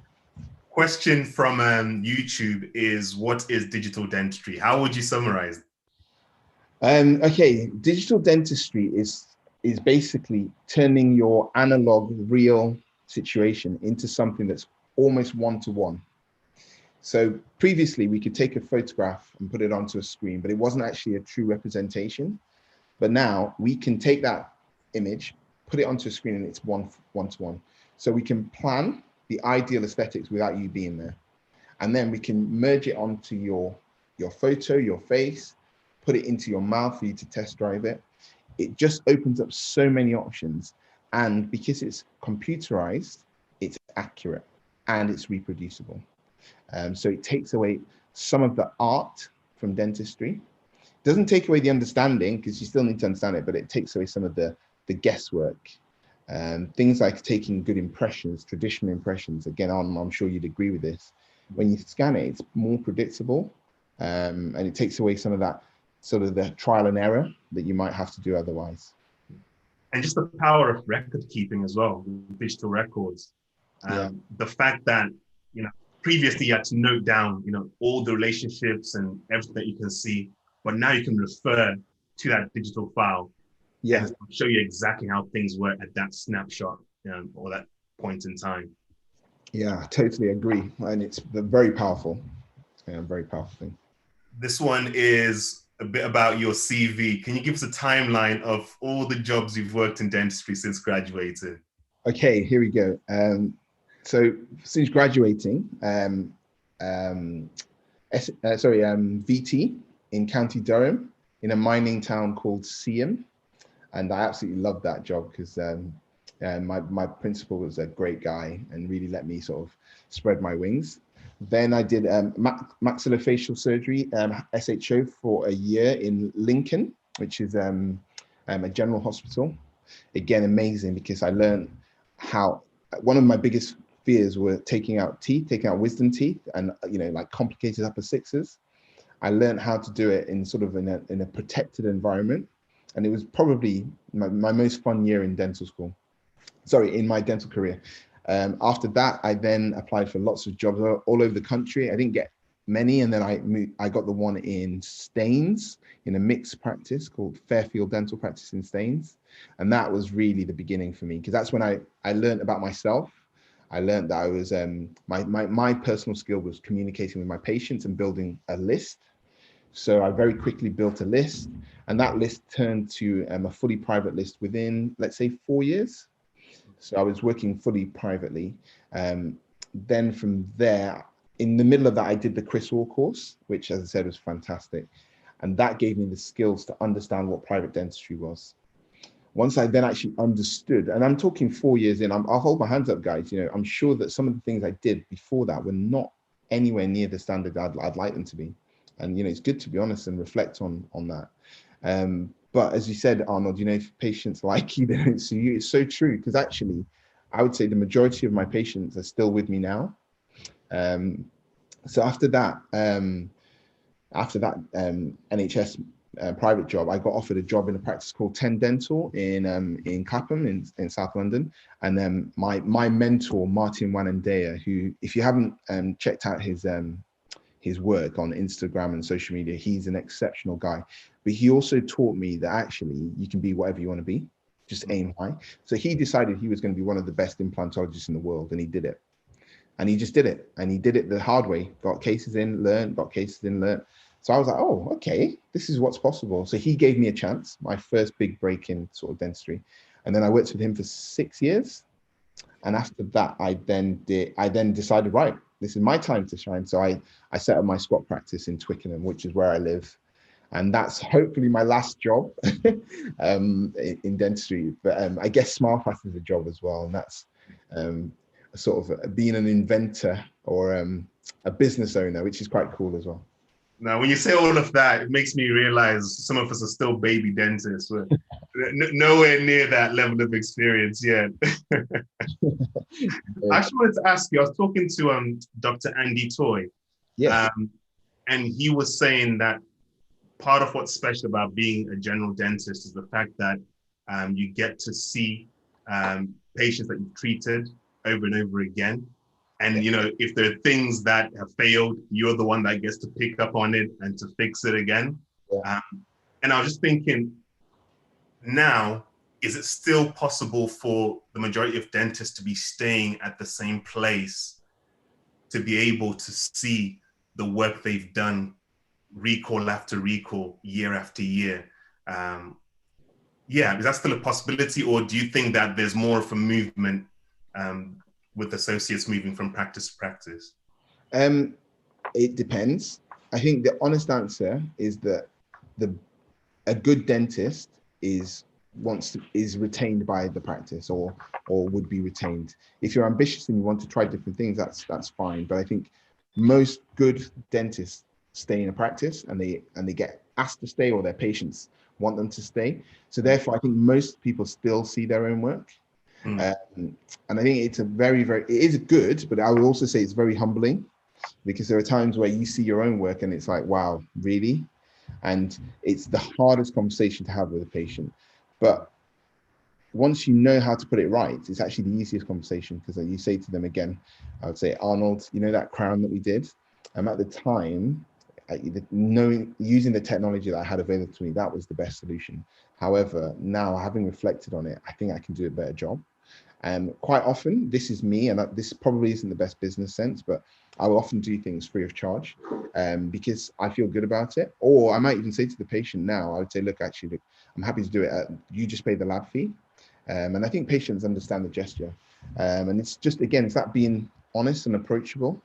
Question from YouTube is, what is digital dentistry? How would you summarize? Okay, digital dentistry is basically turning your analog real situation into something that's almost one-to-one. So previously we could take a photograph and put it onto a screen, but it wasn't actually a true representation. But now we can take that image, put it onto a screen, and it's one-to-one. So we can plan the ideal aesthetics without you being there. And then we can merge it onto your photo, your face, put it into your mouth for you to test drive it. It just opens up so many options. And because it's computerized, it's accurate and it's reproducible. So it takes away some of the art from dentistry. Doesn't take away the understanding, because you still need to understand it, but it takes away some of the guesswork. Things like taking good impressions, traditional impressions. Again, I'm sure you'd agree with this. When you scan it, it's more predictable, and it takes away some of that sort of the trial and error that you might have to do otherwise. And just the power of record keeping as well, digital records. The fact that, you know, previously you had to note down, you know, all the relationships and everything that you can see, but now you can refer to that digital file. Yeah, and show you exactly how things were at that snapshot or that point in time. Yeah, I totally agree. And it's very powerful. Very powerful thing. This one is a bit about your CV. Can you give us a timeline of all the jobs you've worked in dentistry since graduating? Okay, here we go. So since graduating, VT in County Durham in a mining town called Seaham. And I absolutely loved that job because my principal was a great guy and really let me sort of spread my wings. Then I did maxillofacial surgery, SHO, for a year in Lincoln, which is a general hospital. Again, amazing, because I learned how one of my biggest fears were taking out wisdom teeth and, you know, like complicated upper sixes. I learned how to do it in sort of in a protected environment. And it was probably my most fun year in dental school. Sorry, in my dental career. After that, I then applied for lots of jobs all over the country. I didn't get many, and then I got the one in Staines in a mixed practice called Fairfield Dental Practice in Staines, and that was really the beginning for me, because that's when I learned about myself. I learned that I was my personal skill was communicating with my patients and building a list. So I very quickly built a list, and that list turned to a fully private list within, let's say, 4 years. So I was working fully privately. Then from there, in the middle of that, I did the Chris Hall course, which, as I said, was fantastic. And that gave me the skills to understand what private dentistry was. Once I then actually understood, and I'm talking 4 years in, I'll hold my hands up, guys. You know, I'm sure that some of the things I did before that were not anywhere near the standard I'd like them to be. And, you know, it's good to be honest and reflect on that. But as you said, Arnold, you know, if patients like you, they don't see you. It's so true, because actually, I would say the majority of my patients are still with me now. So after that NHS private job, I got offered a job in a practice called 10 Dental in Clapham in South London. And then my mentor, Martin Wanandea, who, if you haven't checked out his work on Instagram and social media, he's an exceptional guy. But he also taught me that actually you can be whatever you want to be, just aim high. So he decided he was going to be one of the best implantologists in the world, and he did it. And he just did it, and he did it the hard way. Got cases in, learned, got cases in, learned. So I was like, oh, okay, this is what's possible. So he gave me a chance, my first big break in sort of dentistry. And then I worked with him for 6 years. And after that, I then decided, right, this is my time to shine. So I set up my squat practice in Twickenham, which is where I live. And that's hopefully my last job in dentistry. But I guess SmilePath is a job as well. And that's sort of being an inventor or a business owner, which is quite cool as well. Now, when you say all of that, it makes me realize some of us are still baby dentists. We're nowhere near that level of experience yet. I actually wanted to ask you, I was talking to Dr. Andy Toy. Yes. And he was saying that part of what's special about being a general dentist is the fact that you get to see patients that you've treated over and over again. And, you know, if there are things that have failed, you're the one that gets to pick up on it and to fix it again. Yeah. And I was just thinking, now, is it still possible for the majority of dentists to be staying at the same place, to be able to see the work they've done recall after recall, year after year? Yeah, is that still a possibility, or do you think that there's more of a movement with associates moving from practice to practice? It depends. I think the honest answer is that a good dentist is retained by the practice or would be retained. If you're ambitious and you want to try different things, that's fine. But I think most good dentists stay in a practice and they get asked to stay, or their patients want them to stay. So therefore, I think most people still see their own work. And I think it's it is good, but I would also say it's very humbling, because there are times where you see your own work and it's like, wow, really? And it's the hardest conversation to have with a patient. But once you know how to put it right, it's actually the easiest conversation, because you say to them again, I would say, Arnold, you know that crown that we did? At the time, using the technology that I had available to me, that was the best solution. However, now having reflected on it, I think I can do a better job. Quite often, this is me, and this probably isn't the best business sense, but I will often do things free of charge because I feel good about it. Or I might even say to the patient now, I would say, look, I'm happy to do it. You just pay the lab fee. And I think patients understand the gesture. And it's just, again, it's that being honest and approachable.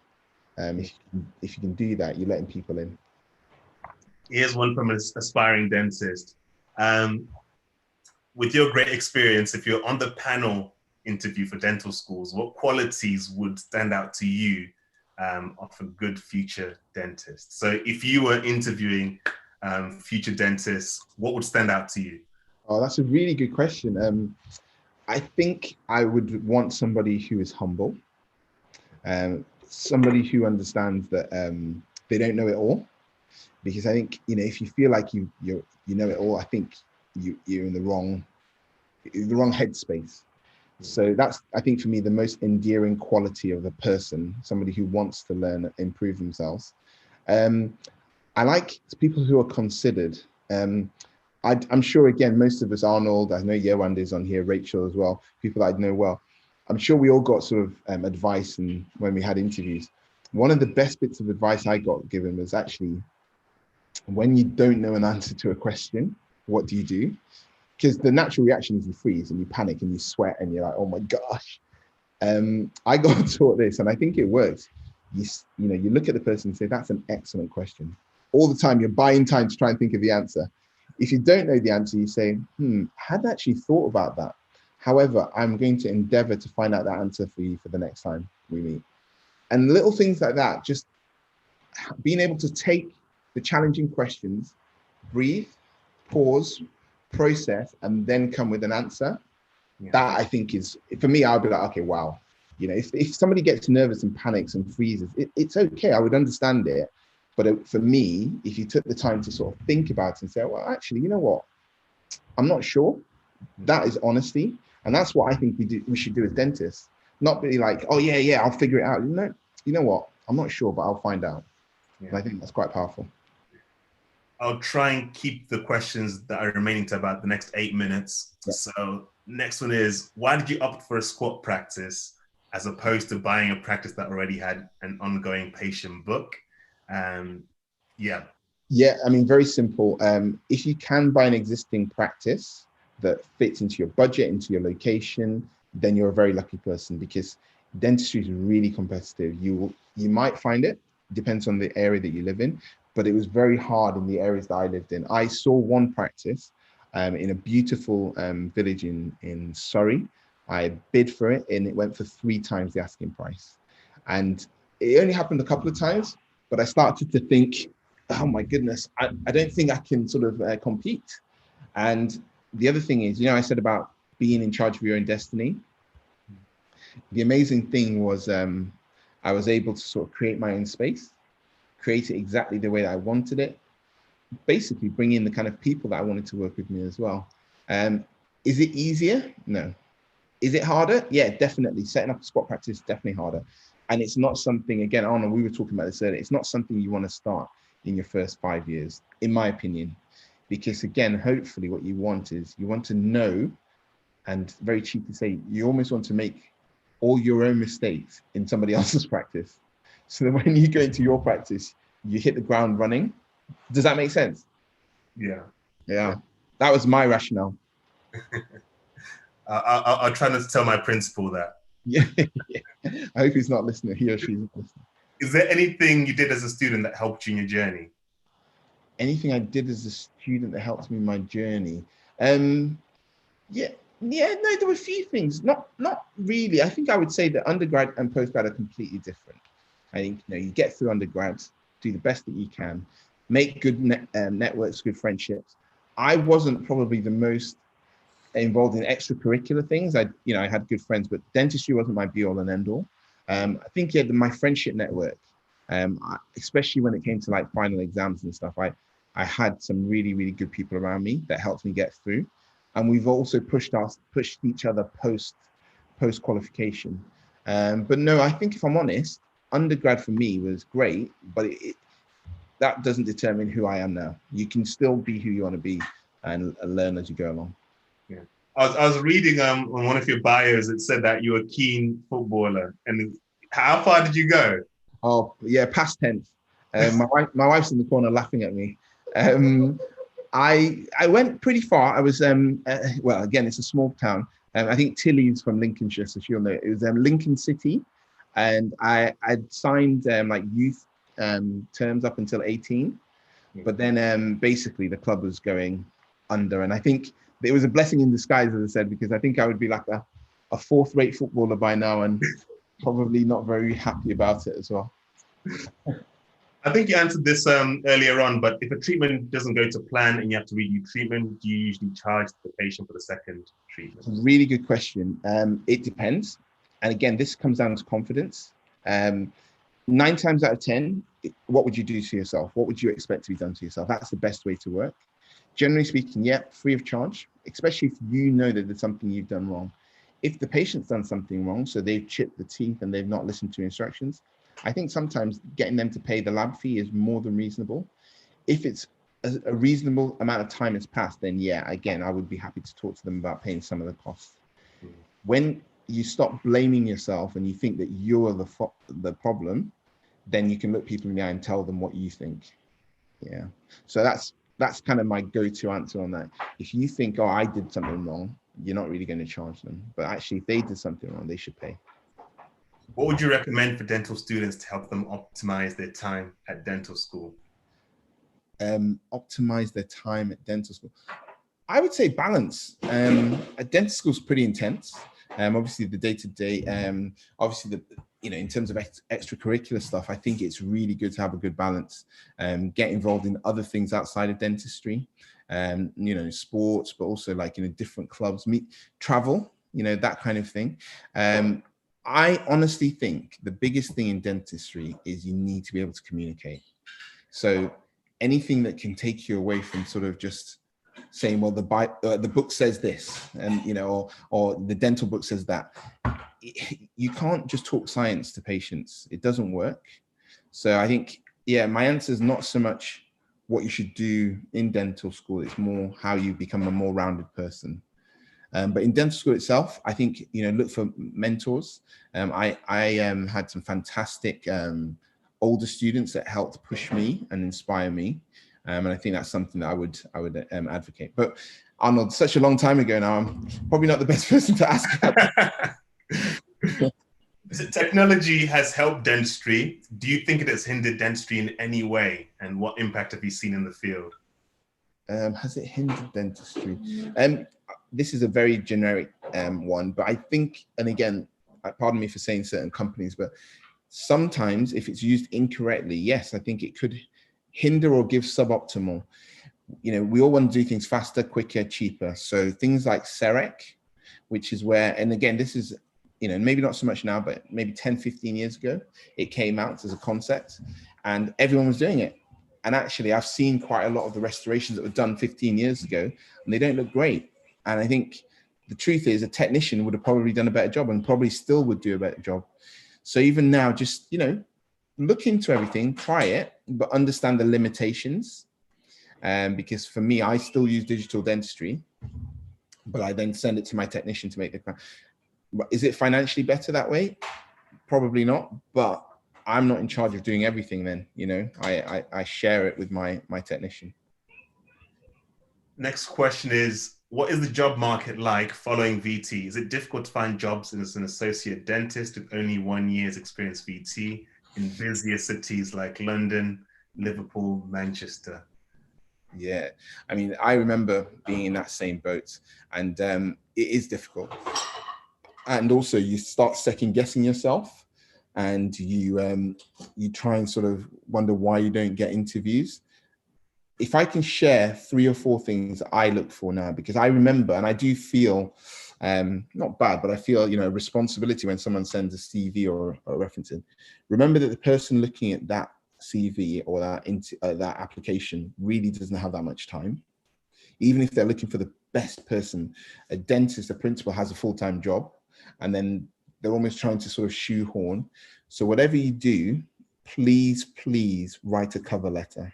If you can do that, you're letting people in. Here's one from an aspiring dentist. With your great experience, if you're on the panel interview for dental schools, what qualities would stand out to you of a good future dentist? So if you were interviewing future dentists, what would stand out to you? Oh, that's a really good question. I think I would want somebody who is humble, somebody who understands that they don't know it all. because I think, you know, if you feel like you know it all, I think you're in the wrong headspace. So that's, I think, for me, the most endearing quality of a person, somebody who wants to learn and improve themselves. I like people who are considered. I'm sure, again, most of us, Arnold, I know Yewande's on here, Rachel as well, people that I know well. I'm sure we all got sort of advice, and when we had interviews. One of the best bits of advice I got given was actually, when you don't know an answer to a question, what do you do? Because the natural reaction is you freeze and you panic and you sweat and you're like, oh my gosh. I got taught this, and I think it works. You know, you look at the person and say, that's an excellent question. All the time, you're buying time to try and think of the answer. If you don't know the answer, you say, I hadn't actually thought about that. However, I'm going to endeavor to find out that answer for you for the next time we meet. And little things like that, just being able to take the challenging questions, breathe, pause, process, and then come with an answer. Yeah. That, I think, is, for me, I'll be like, okay, wow. You know, if somebody gets nervous and panics and freezes, it's okay. I would understand it. But for me, if you took the time to sort of think about it and say, well, actually, you know what? I'm not sure. That is honesty. And that's what I think we should do as dentists. Not be like, oh, yeah, I'll figure it out. No, you know what? I'm not sure, but I'll find out. Yeah. And I think that's quite powerful. I'll try and keep the questions that are remaining to about the next 8 minutes. Yeah. So next one is, why did you opt for a squat practice as opposed to buying a practice that already had an ongoing patient book? Yeah, I mean, very simple. If you can buy an existing practice that fits into your budget, into your location, then you're a very lucky person, because dentistry is really competitive. You might find it, depends on the area that you live in, but it was very hard in the areas that I lived in. I saw one practice in a beautiful village in Surrey. I bid for it and it went for 3 times the asking price. And it only happened a couple of times, but I started to think, oh my goodness, I don't think I can sort of compete. And the other thing is, you know, I said about being in charge of your own destiny. The amazing thing was I was able to sort of create my own space, create it exactly the way that I wanted it, basically bring in the kind of people that I wanted to work with me as well. Is it easier? No. Is it harder? Yeah, definitely. Setting up a squat practice is definitely harder. And it's not something, again, I don't know, we were talking about this earlier, it's not something you want to start in your first 5 years, in my opinion. Because again, hopefully what you want is, you want to know, and very cheap to say, you almost want to make all your own mistakes in somebody else's practice. So that when you go into your practice, you hit the ground running. Does that make sense? Yeah. That was my rationale. I'll try not to tell my principal that. Yeah. I hope he's not listening. He or she's not listening. Is there anything you did as a student that helped you in your journey? Anything I did as a student that helped me in my journey? No, there were a few things. Not really. I think I would say that undergrad and postgrad are completely different. I think, you know, you get through undergrad, do the best that you can, make good networks, good friendships. I wasn't probably the most involved in extracurricular things. I had good friends, but dentistry wasn't my be all and end all. I think my friendship network, especially when it came to like final exams and stuff, I had some really, really good people around me that helped me get through. And we've also pushed each other post qualification. But no, I think if I'm honest, undergrad for me was great, but that doesn't determine who I am now. You can still be who you want to be and learn as you go along. Yeah. I was reading on one of your bios, it said that you were a keen footballer. And how far did you go? Oh, yeah, past tense. My wife's in the corner laughing at me. I went pretty far. I was, well, again, it's a small town. I think Tilly's from Lincolnshire, so she'll know. It was Lincoln City. And I'd signed like youth terms up until 18. But then basically the club was going under. And I think it was a blessing in disguise, as I said, because I think I would be like a 4th-rate footballer by now and probably not very happy about it as well. I think you answered this earlier on, but if a treatment doesn't go to plan and you have to redo treatment, do you usually charge the patient for the second treatment? It's a really good question. It depends. And again, this comes down to confidence. 9 times out of 10, what would you do to yourself? What would you expect to be done to yourself? That's the best way to work. Generally speaking, yeah, free of charge, especially if you know that there's something you've done wrong. If the patient's done something wrong, so they've chipped the teeth and they've not listened to instructions, I think sometimes getting them to pay the lab fee is more than reasonable. If it's a reasonable amount of time has passed, then yeah, again, I would be happy to talk to them about paying some of the costs. When you stop blaming yourself and you think that you're the problem, then you can look people in the eye and tell them what you think. Yeah. So that's kind of my go-to answer on that. If you think, oh, I did something wrong, you're not really going to charge them. But actually, if they did something wrong, they should pay. What would you recommend for dental students to help them optimize their time at dental school? Optimize their time at dental school. I would say balance. A dental school is pretty intense. Obviously the day-to-day, obviously the, in terms of extracurricular stuff, I think it's really good to have a good balance. Get involved in other things outside of dentistry, sports, but also like, different clubs, travel, that kind of thing. I honestly think the biggest thing in dentistry is you need to be able to communicate. So anything that can take you away from sort of just saying, well, the book says this, and or the dental book says that. You can't just talk science to patients. It doesn't work. So I think, yeah, my answer is not so much what you should do in dental school. It's more how you become a more rounded person. But in dental school itself, I think, look for mentors. I had some fantastic older students that helped push me and inspire me. And I think that's something that I would advocate. But Arnold, such a long time ago now, I'm probably not the best person to ask about. Technology has helped dentistry. Do you think it has hindered dentistry in any way? And what impact have you seen in the field? Has it hindered dentistry? This is a very generic one, but I think, and again, pardon me for saying certain companies, but sometimes if it's used incorrectly, yes, I think it could hinder or give suboptimal. We all want to do things faster, quicker, cheaper. So things like CEREC, which is where, and again, this is, maybe not so much now, but maybe 10, 15 years ago, it came out as a concept and everyone was doing it. And actually, I've seen quite a lot of the restorations that were done 15 years ago, and they don't look great. And I think the truth is a technician would have probably done a better job and probably still would do a better job. So even now, just, look into everything, try it, but understand the limitations. Because for me, I still use digital dentistry, but I then send it to my technician to make the. Is it financially better that way? Probably not, but I'm not in charge of doing everything then, I share it with my technician. Next question is, what is the job market like following VT? Is it difficult to find jobs as an associate dentist with only 1 year's experience VT in busier cities like London, Liverpool, Manchester? Yeah, I mean, I remember being in that same boat, and it is difficult. And also you start second guessing yourself, and you try and sort of wonder why you don't get interviews. If I can share 3 or 4 things I look for now, because I remember, and I do feel not bad, but I feel, responsibility when someone sends a CV or a reference in. Remember that the person looking at that CV or that application really doesn't have that much time. Even if they're looking for the best person, a dentist, a principal has a full-time job, and then they're almost trying to sort of shoehorn. So whatever you do, please write a cover letter.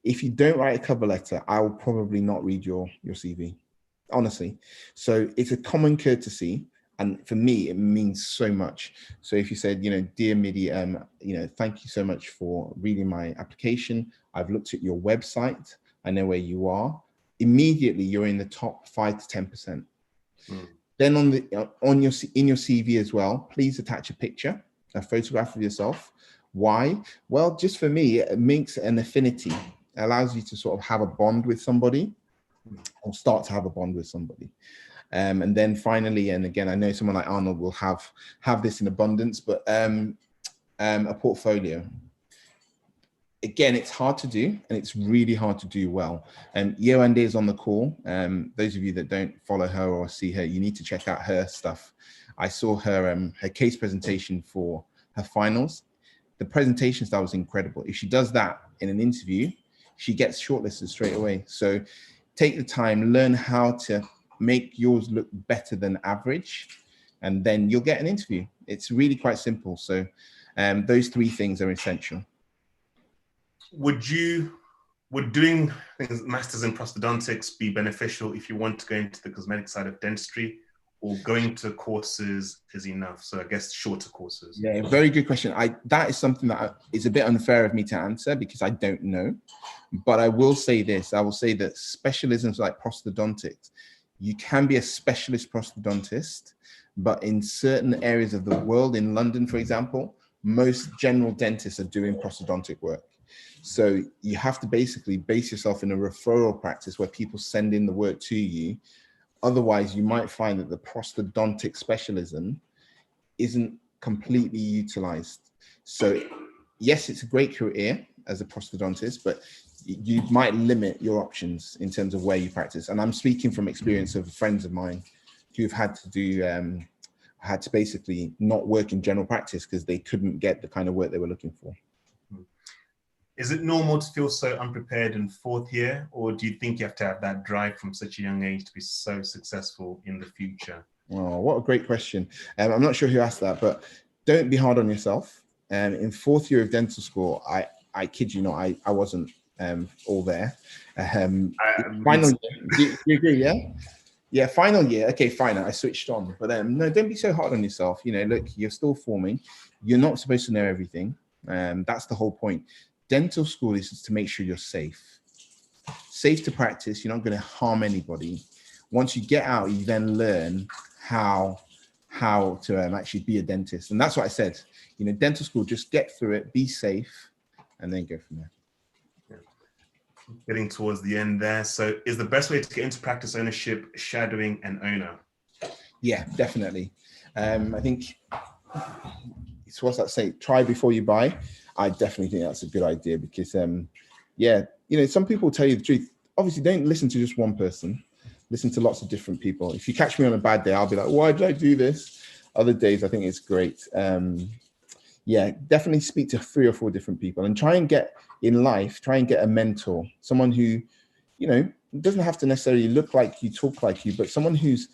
If you don't write a cover letter, I will probably not read your CV, honestly. So it's a common courtesy. And for me, it means so much. So if you said, dear Mide, thank you so much for reading my application. I've looked at your website. I know where you are. Immediately, you're in the top 5 to 10%. Then in your CV as well, please attach a picture, a photograph of yourself. Why? Well, just for me, it makes an affinity. It allows you to sort of have a bond with somebody, or start to have a bond with somebody. And then finally, and again, I know someone like Arnold will have this in abundance, but a portfolio. Again, it's hard to do, and it's really hard to do well. Yewande is on the call. Those of you that don't follow her or see her, you need to check out her stuff. I saw her case presentation for her finals. the presentation style was incredible. If she does that in an interview, she gets shortlisted straight away. So take the time, learn how to make yours look better than average, and then you'll get an interview. It's really quite simple. So those three things are essential. Would doing masters in prosthodontics be beneficial if you want to go into the cosmetic side of dentistry, or going to courses is enough? So I guess shorter courses. Yeah, very good question. That is something that is a bit unfair of me to answer because I don't know. But I will say this. I will say that specialisms like prosthodontics, you can be a specialist prosthodontist, but in certain areas of the world, in London, for example, most general dentists are doing prosthodontic work. So you have to basically base yourself in a referral practice where people send in the work to you. Otherwise, you might find that the prosthodontic specialism isn't completely utilized. So yes, it's a great career as a prosthodontist, but you might limit your options in terms of where you practice. And I'm speaking from experience of friends of mine who've had to basically not work in general practice because they couldn't get the kind of work they were looking for. Is it normal to feel so unprepared in fourth year, or do you think you have to have that drive from such a young age to be so successful in the future? Oh, what a great question. I'm not sure who asked that, but don't be hard on yourself. In fourth year of dental school, I kid you not, I wasn't all there. Final year, do you agree, yeah? Yeah, final year, okay, fine, I switched on. But no, don't be so hard on yourself. You know, look, you're still forming. You're not supposed to know everything. That's the whole point. Dental school is to make sure you're safe. Safe to practice, you're not going to harm anybody. Once you get out, you then learn how to actually be a dentist. And that's what I said. You know, dental school, just get through it, be safe, and then go from there. Yeah. Getting towards the end there. So is the best way to get into practice ownership shadowing an owner? Yeah, definitely. I think it's what's that say? Try before you buy. I definitely think that's a good idea because, yeah, you know, some people tell you the truth. Obviously, don't listen to just one person. Listen to lots of different people. If you catch me on a bad day, I'll be like, why did I do this? Other days, I think it's great. Yeah, definitely speak to 3 or 4 different people and try and get in life, try and get a mentor, someone who, you know, doesn't have to necessarily look like you, talk like you, but someone who's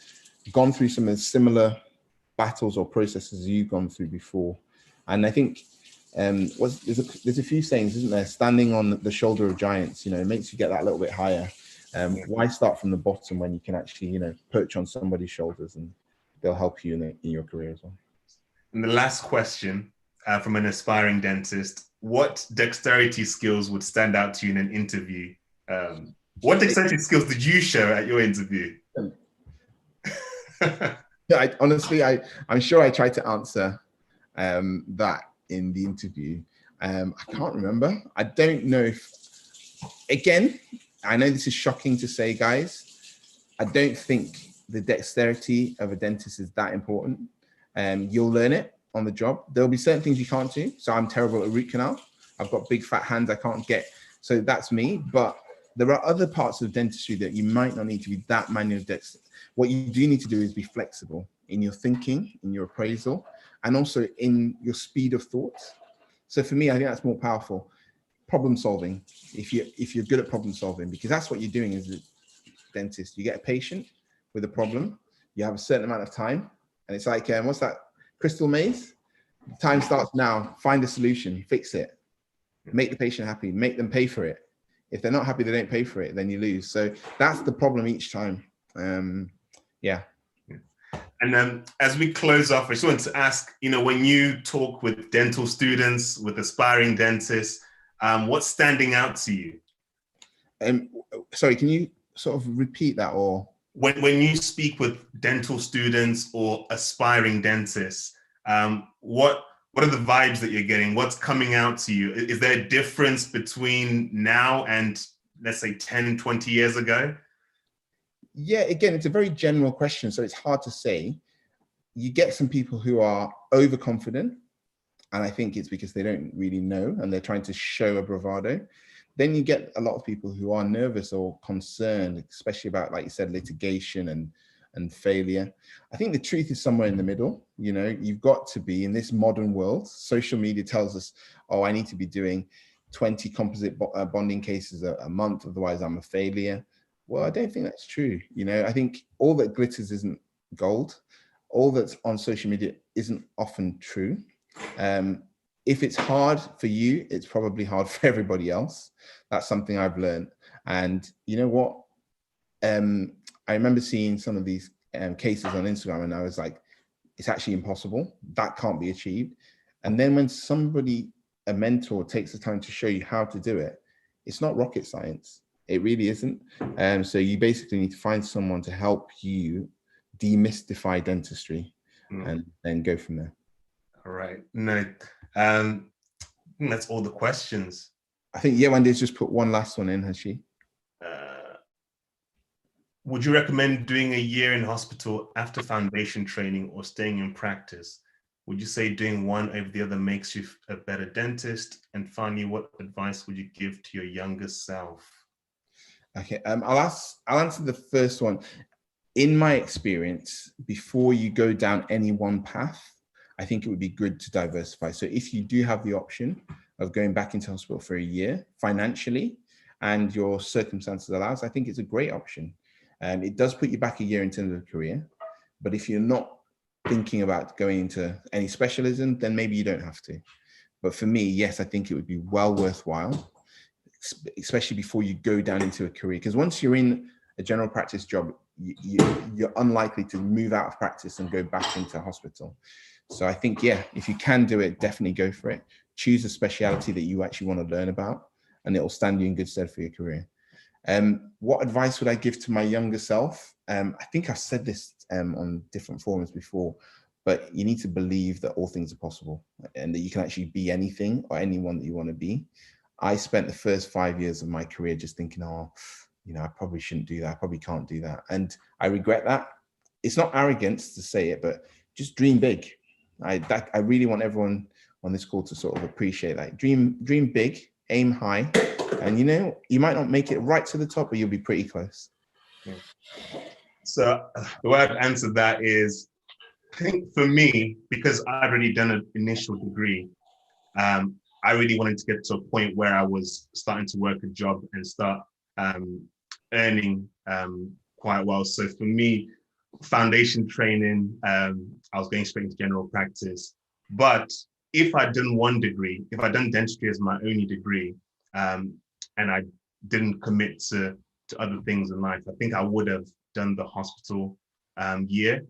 gone through some of the similar battles or processes you've gone through before. And I think there's a few sayings, isn't there? Standing on the shoulder of giants, you know, it makes you get that little bit higher. Why start from the bottom when you can actually, you know, perch on somebody's shoulders and they'll help you in your career as well. And the last question from an aspiring dentist: what dexterity skills would stand out to you in an interview? What dexterity skills did you show at your interview? Honestly, I'm sure I tried to answer that in the interview. I can't remember. I don't know if, again, I know this is shocking to say, guys. I don't think the dexterity of a dentist is that important. You'll learn it on the job. There'll be certain things you can't do. So I'm terrible at root canal. I've got big fat hands I can't get. So that's me. But there are other parts of dentistry that you might not need to be that manual dexterous. What you do need to do is be flexible in your thinking, in your appraisal, and also in your speed of thought. So for me, I think that's more powerful. Problem solving, if you're good at problem solving, because that's what you're doing as a dentist. You get a patient with a problem, you have a certain amount of time, and it's like, what's that crystal maze? Time starts now, find a solution, fix it, make the patient happy, make them pay for it. If they're not happy, they don't pay for it, then you lose. So that's the problem each time. Yeah. And then as we close off, I just wanted to ask, you know, when you talk with dental students, with aspiring dentists, what's standing out to you? Sorry, can you sort of repeat that? Or when you speak with dental students or aspiring dentists, what are the vibes that you're getting? What's coming out to you? Is there a difference between now and, let's say, 10, 20 years ago? Yeah, again, it's a very general question, so it's hard to say. You get some people who are overconfident, and I think it's because they don't really know and they're trying to show a bravado. Then you get a lot of people who are nervous or concerned, especially about, like you said, litigation and and failure. I think the truth is somewhere in the middle. You know, you've got to be in this modern world. Social media tells us, oh, I need to be doing 20 composite bonding cases a month, otherwise I'm a failure. Well, I don't think that's true. You know, I think all that glitters isn't gold. All that's on social media isn't often true. If it's hard for you, it's probably hard for everybody else. That's something I've learned. And you know what? I remember seeing some of these cases on Instagram, and I was like, it's actually impossible. That can't be achieved. And then when somebody, a mentor, takes the time to show you how to do it, it's not rocket science. It really isn't. So you basically need to find someone to help you demystify dentistry and then go from there. All right. No, I think that's all the questions. I think Yewande's just put one last one in, has she? Would you recommend doing a year in hospital after foundation training or staying in practice? Would you say doing one over the other makes you a better dentist? And finally, what advice would you give to your younger self? Okay, I'll answer the first one. In my experience, before you go down any one path, I think it would be good to diversify. So if you do have the option of going back into hospital for a year financially and your circumstances allows, I think it's a great option. It does put you back a year in terms of a career, but if you're not thinking about going into any specialism, then maybe you don't have to. But for me, yes, I think it would be well worthwhile, especially before you go down into a career. Because once you're in a general practice job, you're unlikely to move out of practice and go back into hospital. So I think, yeah, if you can do it, definitely go for it. Choose a specialty that you actually want to learn about, and it will stand you in good stead for your career. What advice would I give to my younger self? I think I've said this on different forums before, but you need to believe that all things are possible and that you can actually be anything or anyone that you want to be. I spent the first 5 years of my career just thinking, oh, you know, I probably shouldn't do that. I probably can't do that. And I regret that. It's not arrogance to say it, but just dream big. I really want everyone on this call to sort of appreciate that. Dream big, aim high. And you know, you might not make it right to the top, but you'll be pretty close. Yeah. So the way I've answered that is, I think for me, because I'd already done an initial degree, I really wanted to get to a point where I was starting to work a job and start earning quite well. So for me, foundation training, I was going straight into general practice. But if I'd done one degree, if I'd done dentistry as my only degree, and I didn't commit to other things in life, I think I would have done the hospital year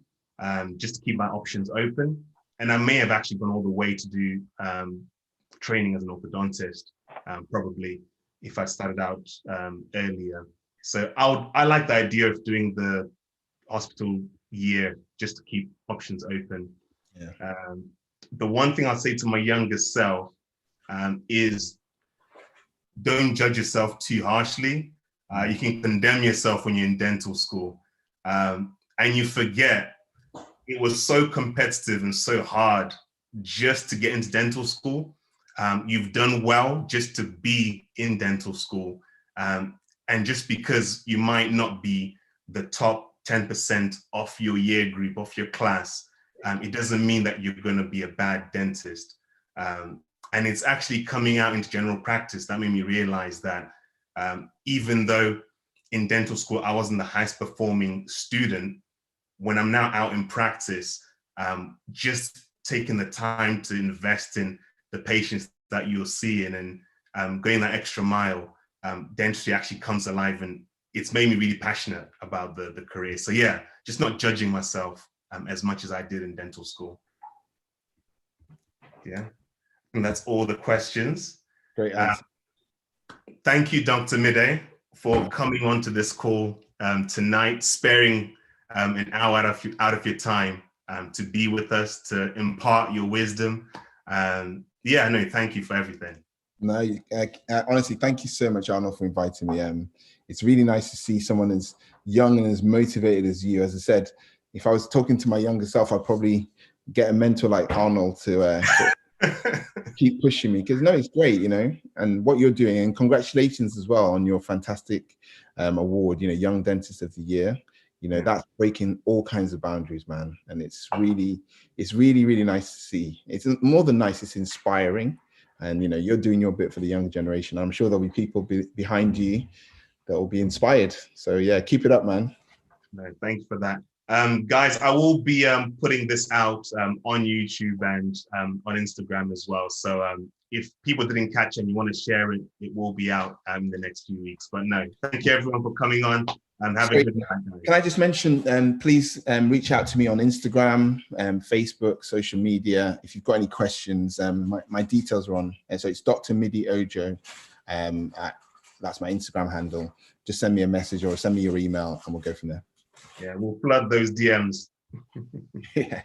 just to keep my options open. And I may have actually gone all the way to do training as an orthodontist, probably if I started out earlier. So I like the idea of doing the hospital year just to keep options open. Yeah. The one thing I'll say to my younger self is don't judge yourself too harshly. You can condemn yourself when you're in dental school. And you forget it was so competitive and so hard just to get into dental school. You've done well just to be in dental school. And just because you might not be the top 10% of your year group, of your class, it doesn't mean that you're going to be a bad dentist. And it's actually coming out into general practice that made me realize that even though in dental school I wasn't the highest performing student, when I'm now out in practice, just taking the time to invest in the patients that you're seeing and going that extra mile, dentistry actually comes alive, and it's made me really passionate about the career. So yeah, just not judging myself as much as I did in dental school. Yeah, and that's all the questions. Great answer. Thank you, Dr. Mide, for coming on to this call tonight, sparing an hour out of your time to be with us, to impart your wisdom. Yeah, no, thank you for everything. No, honestly, thank you so much, Arnold, for inviting me. It's really nice to see someone as young and as motivated as you. As I said, if I was talking to my younger self, I'd probably get a mentor like Arnold to keep pushing me, because no, it's great, you know, and what you're doing, and congratulations as well on your fantastic award, you know, Young Dentist of the Year. You know, that's breaking all kinds of boundaries, man. And it's really, really nice to see. It's more than nice, it's inspiring. And, you know, you're doing your bit for the younger generation. I'm sure there'll be people behind you that will be inspired. So yeah, keep it up, man. No, thank you for that. Guys, I will be putting this out on YouTube and on Instagram as well. So if people didn't catch it and you want to share it, it will be out in the next few weeks. But no, thank you everyone for coming on. Have a good night, guys. Can I just mention, please reach out to me on Instagram, Facebook, social media. If you've got any questions, my details are on. And so it's Dr. Mide Ojo. That's my Instagram handle. Just send me a message or send me your email and we'll go from there. Yeah, we'll flood those DMs. Yeah.